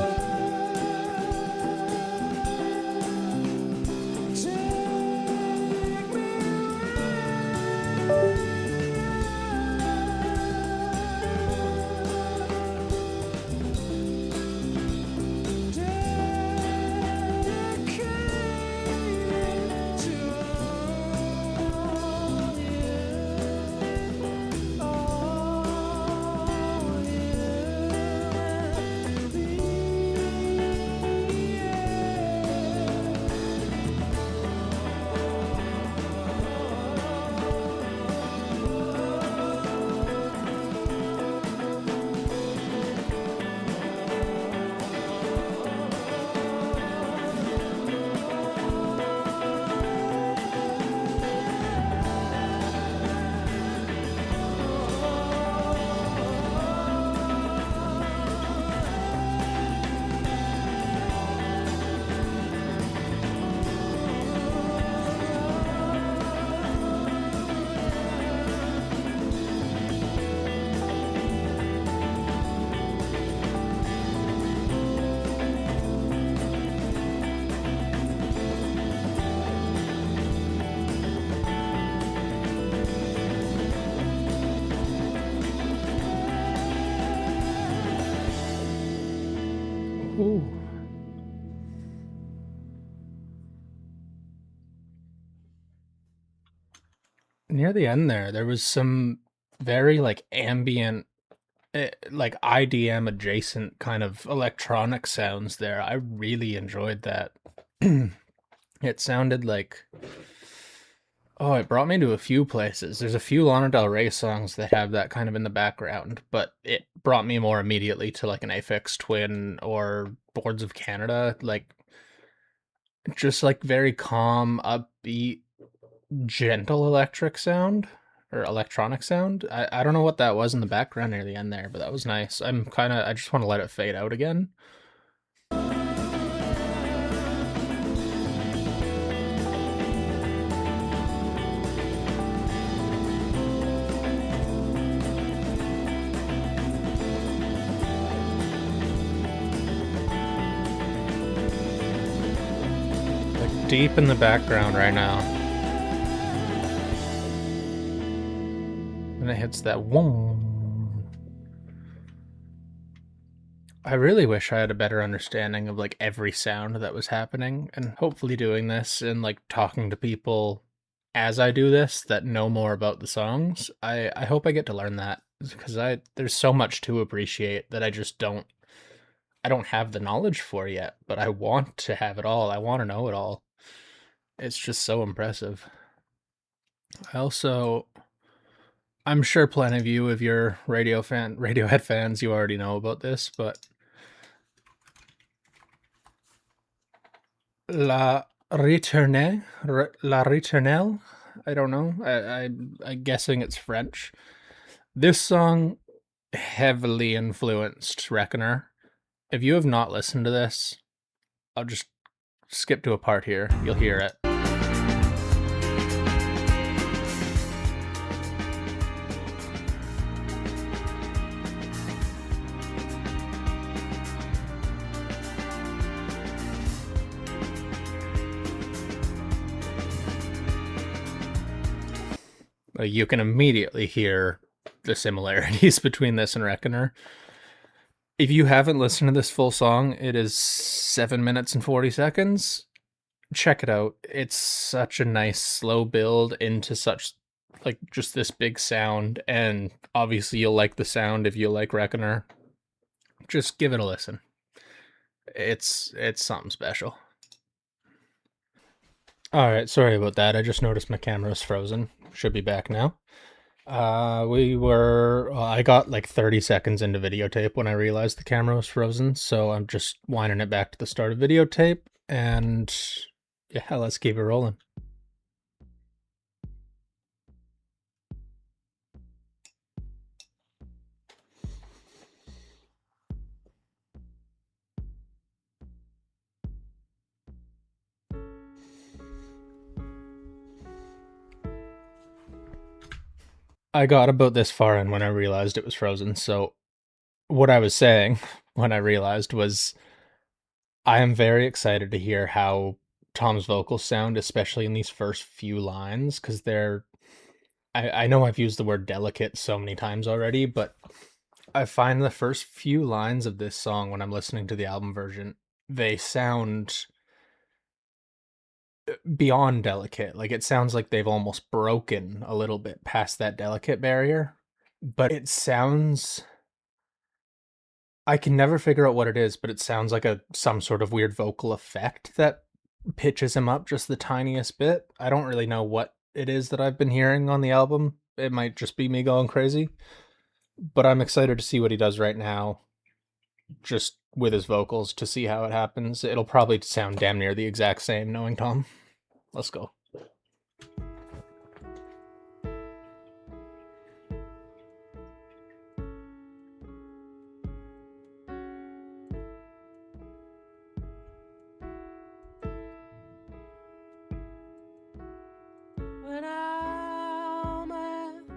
Ooh. Near the end there was some very like ambient, like IDM adjacent kind of electronic sounds there. I really enjoyed that. It sounded like, oh, it brought me to a few places. There's a few Lana Del Rey songs that have that kind of in the background, but it brought me more immediately to like an Aphex Twin or Boards of Canada, like just like very calm, upbeat, gentle electric sound or electronic sound. I don't know what that was in the background near the end there, but that was nice. I just want to let it fade out again. Like deep in the background right now. And it hits that whoom. I really wish I had a better understanding of like every sound that was happening, and hopefully doing this and like talking to people as I do this that know more about the songs. I hope I get to learn that, because there's so much to appreciate that I don't have the knowledge for yet, but I want to have it all. I want to know it all. It's just so impressive. I'm sure plenty of you, if you're Radiohead fans, you already know about this, but La Ritournelle, I don't know. I'm guessing it's French. This song heavily influenced Reckoner. If you have not listened to this, I'll just skip to a part here. You'll hear it. You can immediately hear the similarities between this and Reckoner. If you haven't listened to this full song, it is 7 minutes and 40 seconds. Check it out. It's such a nice slow build into such like just this big sound, and obviously you'll like the sound if you like Reckoner. Just give it a listen. It's something special. All right, sorry about that. I just noticed my camera's frozen. Should be back now. I got like 30 seconds into Videotape when I realized the camera was frozen, so I'm just winding it back to the start of Videotape, and yeah, let's keep it rolling. I got about this far in when I realized it was frozen. So what I was saying when I realized was I am very excited to hear how Tom's vocals sound, especially in these first few lines, because I know I've used the word delicate so many times already, but I find the first few lines of this song when I'm listening to the album version, they sound beyond delicate. Like it sounds like they've almost broken a little bit past that delicate barrier, but it sounds I can never figure out what it is, but it sounds like some sort of weird vocal effect that pitches him up just the tiniest bit. I don't really know what it is that I've been hearing on the album. It might just be me going crazy, but I'm excited to see what he does right now, just with his vocals, to see how it happens. It'll probably sound damn near the exact same, knowing Tom. Let's go. When I'm at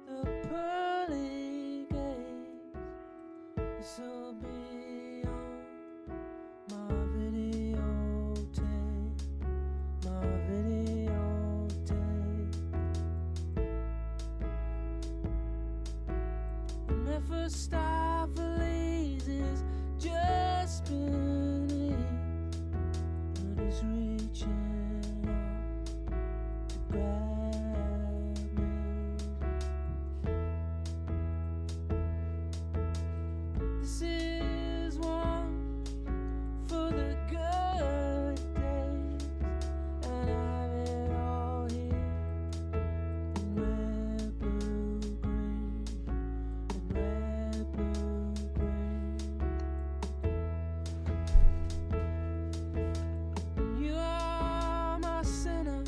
the pearly gates, this'll be on my videotape, my videotape. And Mephistopheles is just beneath, but he's reaching up to grab me. This is one for the good days, and I have it all here in red, blue, green, in red, blue, green. You are my sinner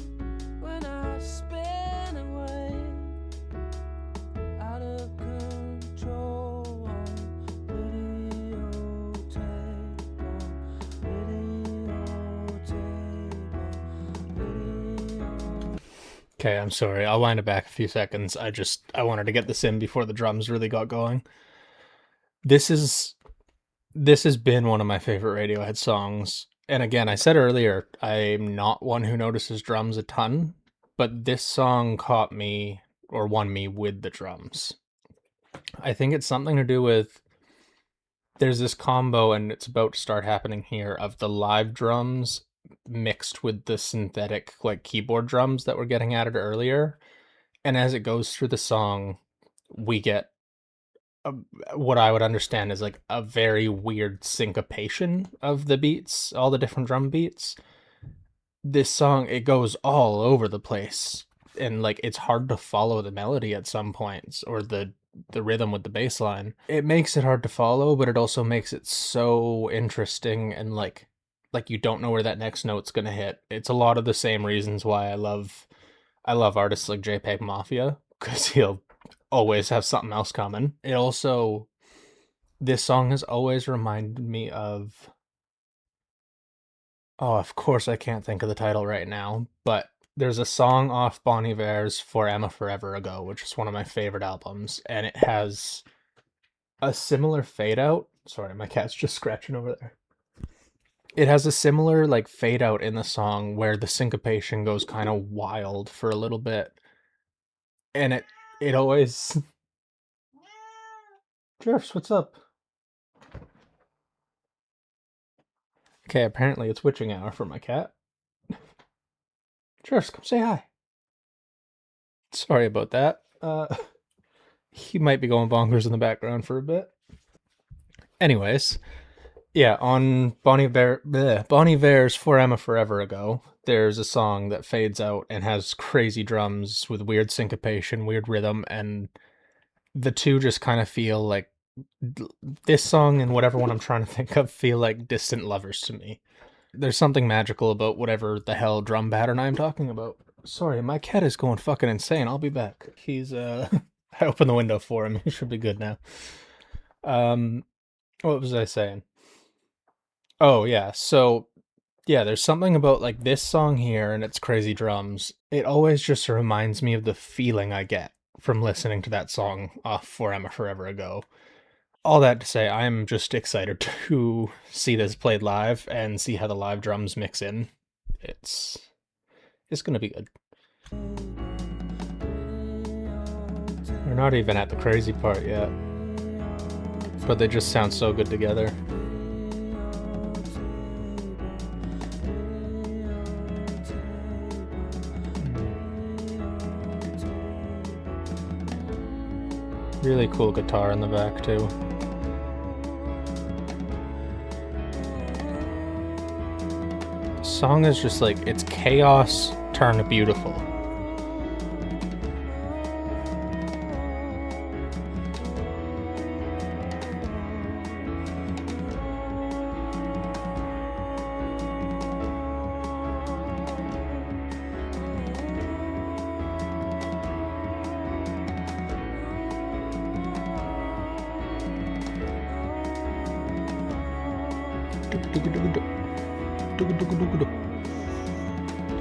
when I spin away out of control on videotape, on video. Okay, I'm sorry. I'll wind it back a few seconds. I wanted to get this in before the drums really got going. This has been one of my favorite Radiohead songs. And again, I said earlier, I'm not one who notices drums a ton, but this song caught me or won me with the drums. I think it's something to do with there's this combo, and it's about to start happening here, of the live drums mixed with the synthetic like keyboard drums that were getting added earlier. And as it goes through the song, we get what I would understand is like a very weird syncopation of the beats, all the different drum beats. This song, it goes all over the place, and like it's hard to follow the melody at some points, or the rhythm with the bass line. It makes it hard to follow, but it also makes it so interesting, and like you don't know where that next note's gonna hit. It's a lot of the same reasons why I love artists like JPEG Mafia, because he'll always have something else coming. It also, this song has always reminded me of, oh, of course I can't think of the title right now, but there's a song off Bon Iver's For Emma Forever Ago, which is one of my favorite albums, and it has a similar fade out. Sorry, my cat's just scratching over there. It has a similar like fade out in the song where the syncopation goes kind of wild for a little bit, and it always. Jeffs, what's up? Okay, apparently it's witching hour for my cat. Jeffs, come say hi. Sorry about that. He might be going bonkers in the background for a bit. Anyways, yeah, on Bon Iver's For Emma Forever Ago, there's a song that fades out and has crazy drums with weird syncopation, weird rhythm, and the two just kind of feel like this song and whatever one I'm trying to think of feel like distant lovers to me. There's something magical about whatever the hell drum pattern I'm talking about. Sorry, my cat is going fucking insane. I'll be back. He's I opened the window for him. He should be good now. What was I saying? Oh yeah, so yeah, there's something about like this song here and its crazy drums. It always just reminds me of the feeling I get from listening to that song off For Emma Forever Ago. All that to say, I'm just excited to see this played live and see how the live drums mix in. It's gonna be good. We're not even at the crazy part yet, but they just sound so good together. Really cool guitar in the back too. The song is just like, it's chaos turned beautiful.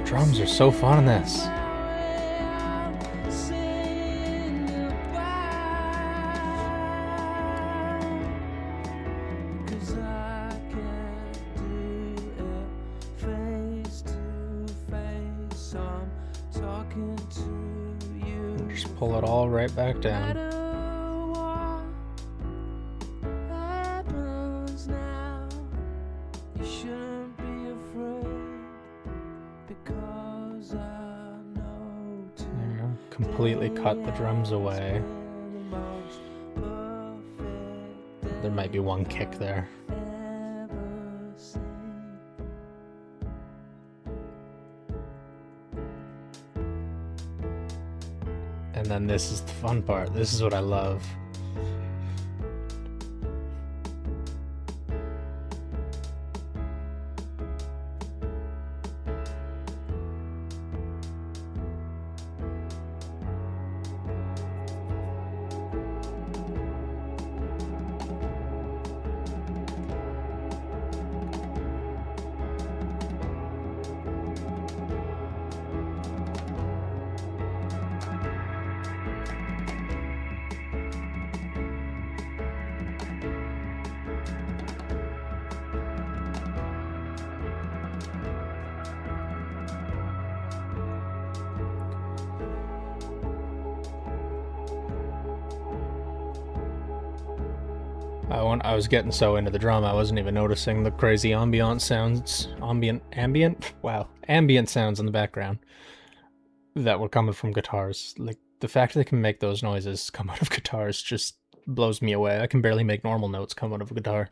Drums are so fun in this. Just pull it all right back down. Completely cut the drums away. There might be one kick there. And then this is the fun part. This is what I love. I was getting so into the drum, I wasn't even noticing the crazy ambient sounds, ambient sounds in the background that were coming from guitars. Like, the fact they can make those noises come out of guitars just blows me away. I can barely make normal notes come out of a guitar.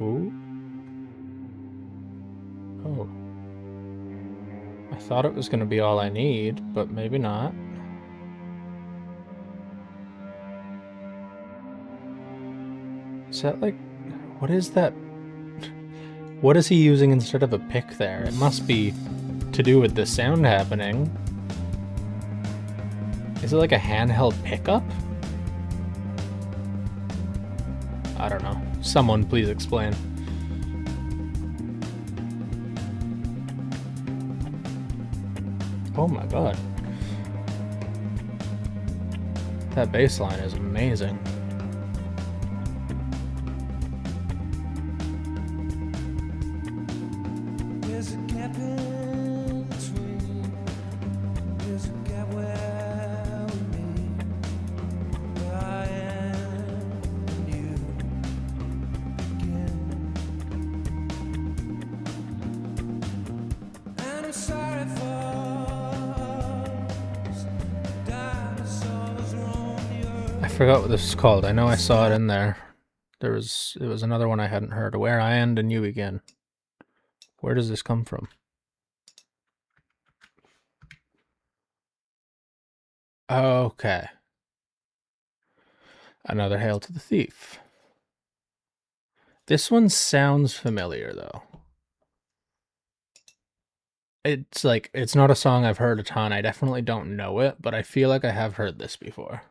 Ooh. Oh. I thought it was going to be all I need, but maybe not. Is that like... what is that? What is he using instead of a pick there? It must be to do with the sound happening. Is it like a handheld pickup? I don't know. Someone please explain. Oh my god. That bass line is amazing. There's a gap in between. There's a gap where we meet. Where I am and you begin. And I'm sorry for I forgot what this is called. I know I saw it in there. It was another one I hadn't heard. Where I End and You Begin. Where does this come from? Okay. Another Hail to the Thief. This one sounds familiar though. It's like, it's not a song I've heard a ton. I definitely don't know it, but I feel like I have heard this before.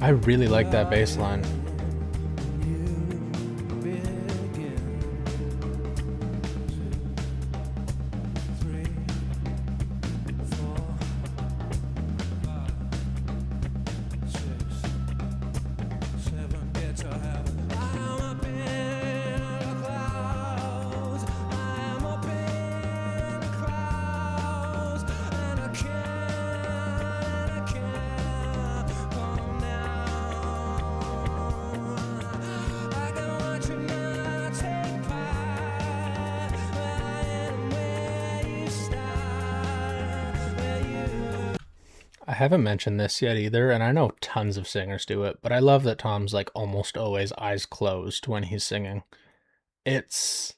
I really like that bass line. haven't mentioned this yet either, and I know tons of singers do it, but I love that Tom's like almost always eyes closed when he's singing. It's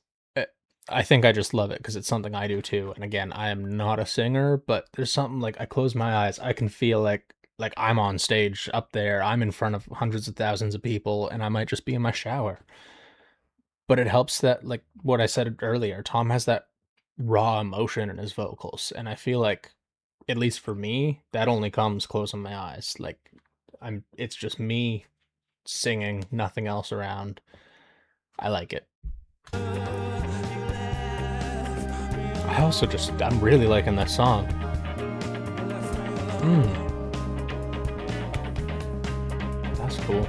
I think I just love it because it's something I do too. And again, I am not a singer, but there's something like I close my eyes, I can feel like I'm on stage up there, I'm in front of hundreds of thousands of people, and I might just be in my shower. But it helps that, like what I said earlier, Tom has that raw emotion in his vocals, and I feel like, at least for me, that only comes closing my eyes. Like it's just me singing, nothing else around. I like it. I'm really liking that song. That's cool.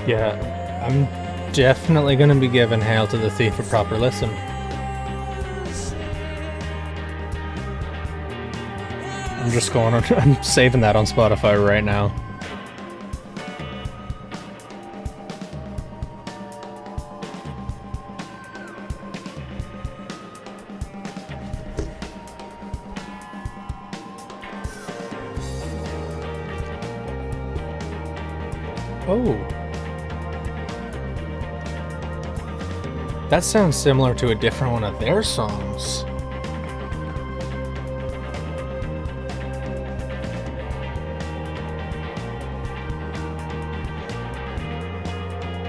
Yeah, I'm definitely gonna be giving Hail to the Thief a proper listen. I'm saving that on Spotify right now. Oh. That sounds similar to a different one of their songs.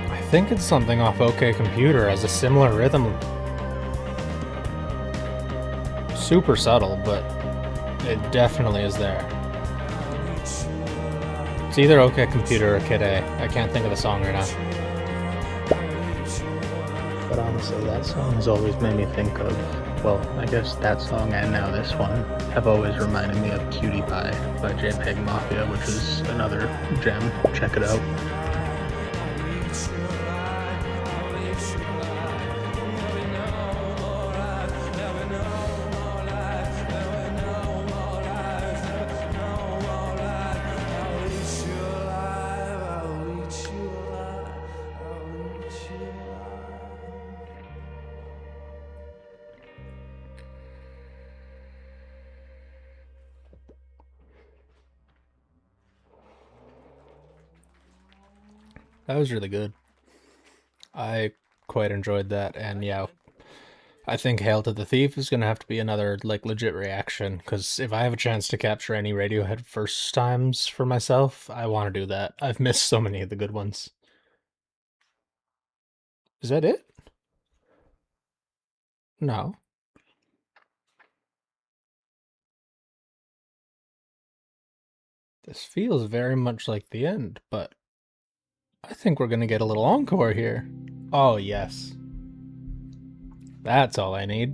I think it's something off OK Computer, has a similar rhythm. Super subtle, but it definitely is there. It's either OK Computer or Kid A. I can't think of the song right now. But honestly, that song has always made me think of, well, I guess that song and now this one have always reminded me of Cutie Pie by JPEG Mafia, which is another gem. Check it out. That was really good. I quite enjoyed that, and yeah, I think Hail to the Thief is gonna have to be another like legit reaction, because if I have a chance to capture any Radiohead first times for myself, I want to do that. I've missed so many of the good ones. Is that it? No. This feels very much like the end, but I think we're gonna get a little encore here. Oh, yes. That's all I need.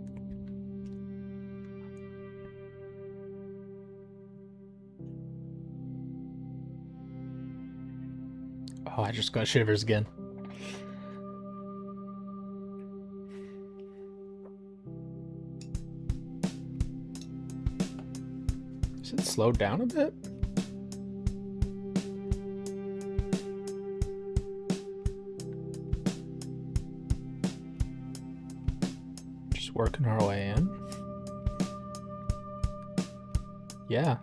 Oh, I just got shivers again. Is it slowed down a bit? Just working our way in. Yeah.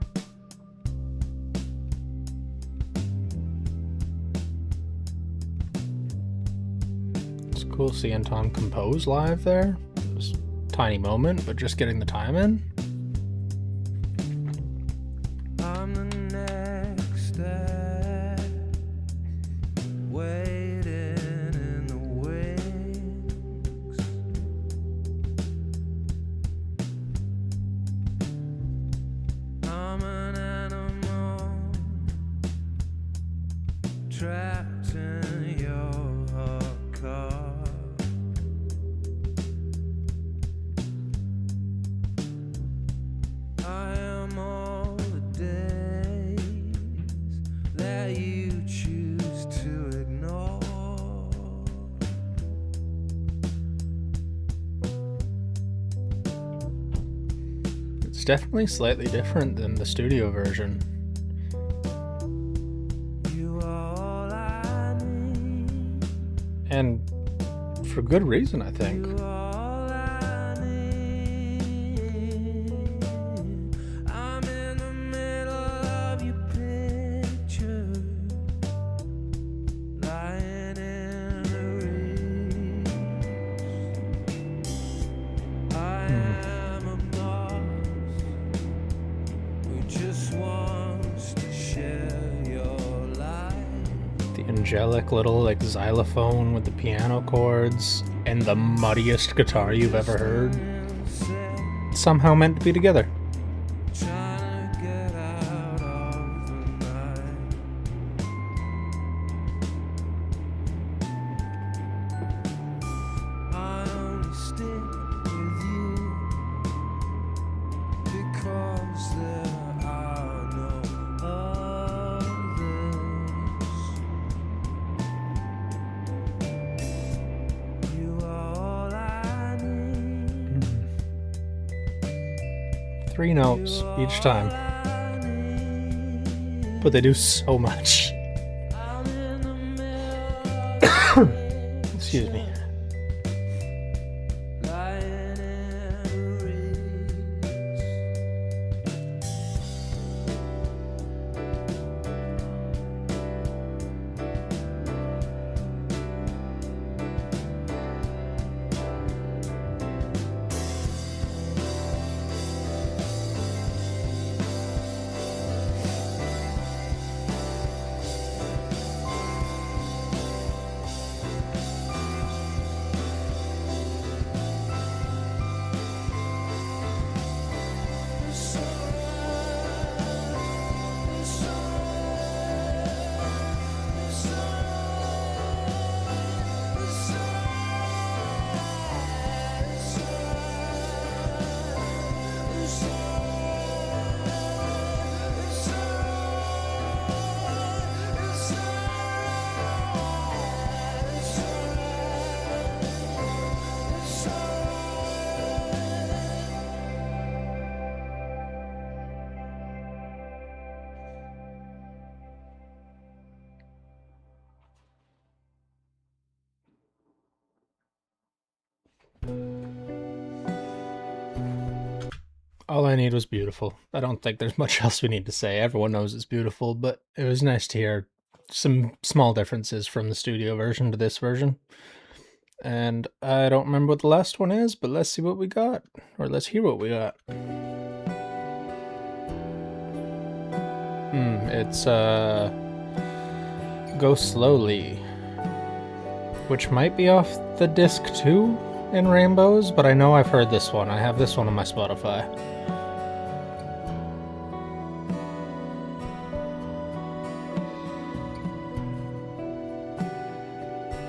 It's cool seeing Tom compose live there. It was a tiny moment, but just getting the time in. I'm the next step, waiting in the wings. I'm an animal trapped in your car. It's definitely slightly different than the studio version. You are all I need. And for good reason, I think. You are all I need. I'm in the middle of your picture, lying in the reeds. I am a moth who just wants to share your light. The angelic little like xylophone with the piano chords and the muddiest guitar you've ever heard. Somehow meant to be together. Trying to get out of the night. I only stick with you because there are no others. You are all I need. 3 notes each time, but they do so much. Excuse me. All I Need was beautiful. I don't think there's much else we need to say. Everyone knows it's beautiful, but it was nice to hear some small differences from the studio version to this version. And I don't remember what the last one is, but let's see what we got. Or let's hear what we got. It's Go Slowly, which might be off the disc 2 in Rainbows, but I know I've heard this one. I have this one on my Spotify.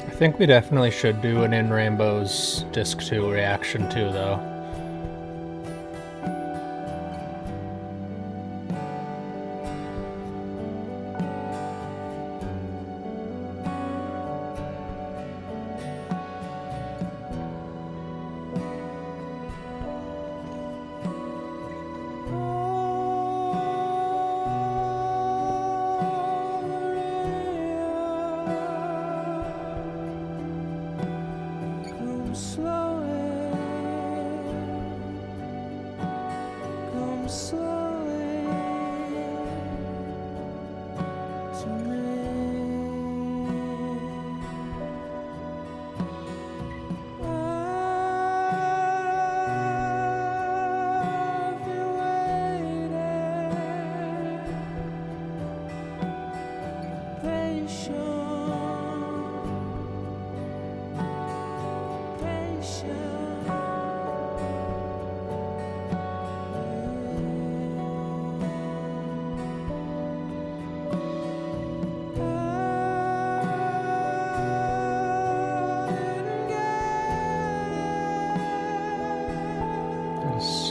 I think we definitely should do an In Rainbows disc 2 reaction too, though.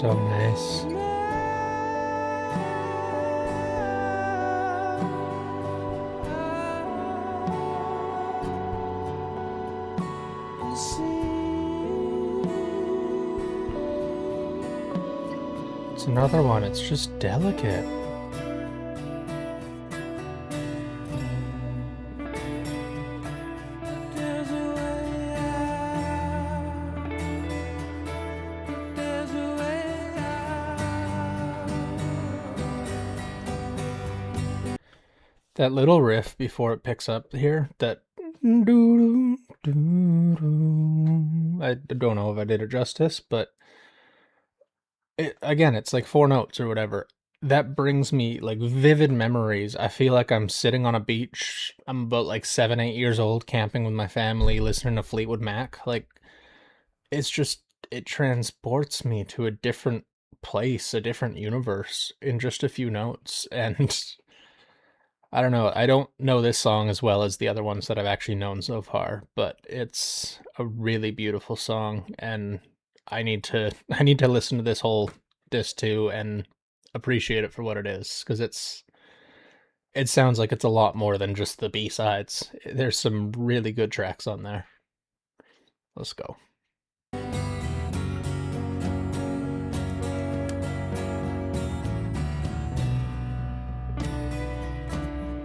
So nice. It's another one. It's just delicate. There's a way out. There's a way out. That little riff before it picks up here, that I don't know if I did it justice, but again, it's like 4 notes or whatever. That brings me like vivid memories. I feel like I'm sitting on a beach. I'm about like 7, 8 years old, camping with my family, listening to Fleetwood Mac. Like, it's just, it transports me to a different place, a different universe in just a few notes. And I don't know. I don't know this song as well as the other ones that I've actually known so far, but it's a really beautiful song, and I need to listen to this whole disc too and appreciate it for what it is, because it sounds like it's a lot more than just the B-sides. There's some really good tracks on there. Let's go.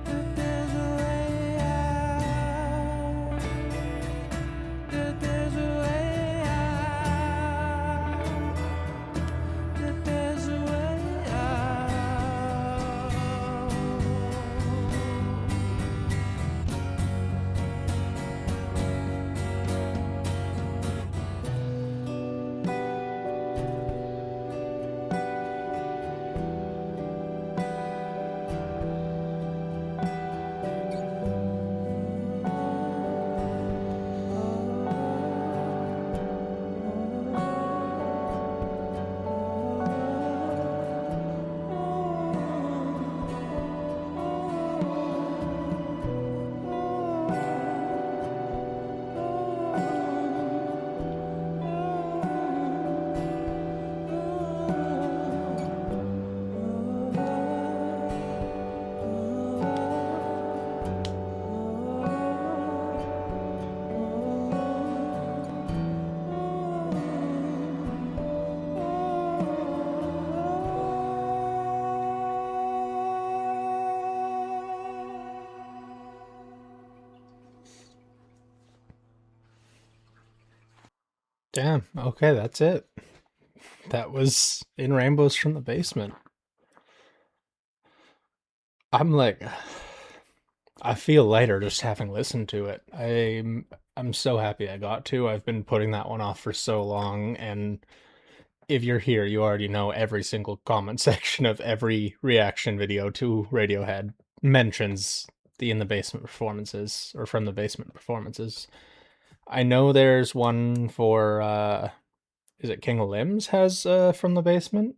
There's a way out. There's a way out. There's a way out. Damn. Okay, that's it. That was In Rainbows from the Basement. I'm like, I feel lighter just having listened to it. I'm so happy I got to. I've been putting that one off for so long, and if you're here, you already know every single comment section of every reaction video to Radiohead mentions the In the Basement performances, or From the Basement performances. I know there's one for is it King of Limbs has From the Basement?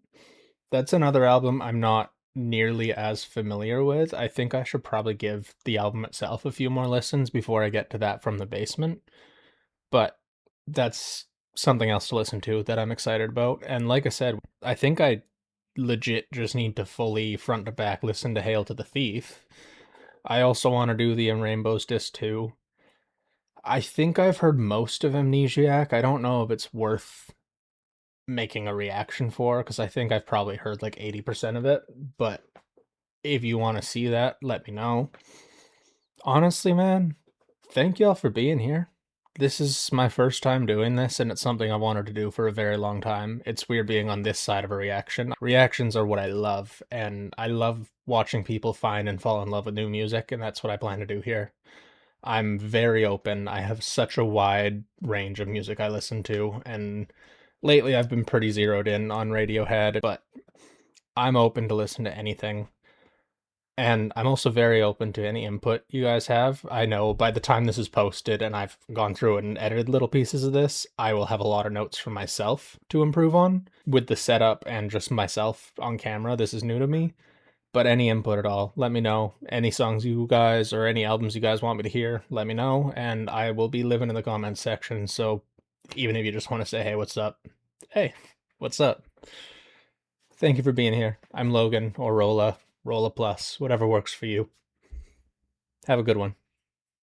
That's another album I'm not nearly as familiar with. I think I should probably give the album itself a few more listens before I get to that From the Basement. But that's something else to listen to that I'm excited about. And like I said, I think I legit just need to fully front to back listen to Hail to the Thief. I also want to do the In Rainbows disc too. I think I've heard most of Amnesiac. I don't know if it's worth making a reaction for, because I think I've probably heard like 80% of it, but if you want to see that, let me know. Honestly, man, thank y'all for being here. This is my first time doing this, and it's something I wanted to do for a very long time. It's weird being on this side of a reaction. Reactions are what I love, and I love watching people find and fall in love with new music, and that's what I plan to do here. I'm very open. I have such a wide range of music I listen to, and lately I've been pretty zeroed in on Radiohead, but I'm open to listen to anything. And I'm also very open to any input you guys have. I know by the time this is posted and I've gone through and edited little pieces of this, I will have a lot of notes for myself to improve on with the setup and just myself on camera. This is new to me. But any input at all, let me know. Any songs you guys or any albums you guys want me to hear, let me know. And I will be living in the comments section. So even if you just want to say, hey, what's up? Hey, what's up? Thank you for being here. I'm Logan, or Rolla Plus, whatever works for you. Have a good one.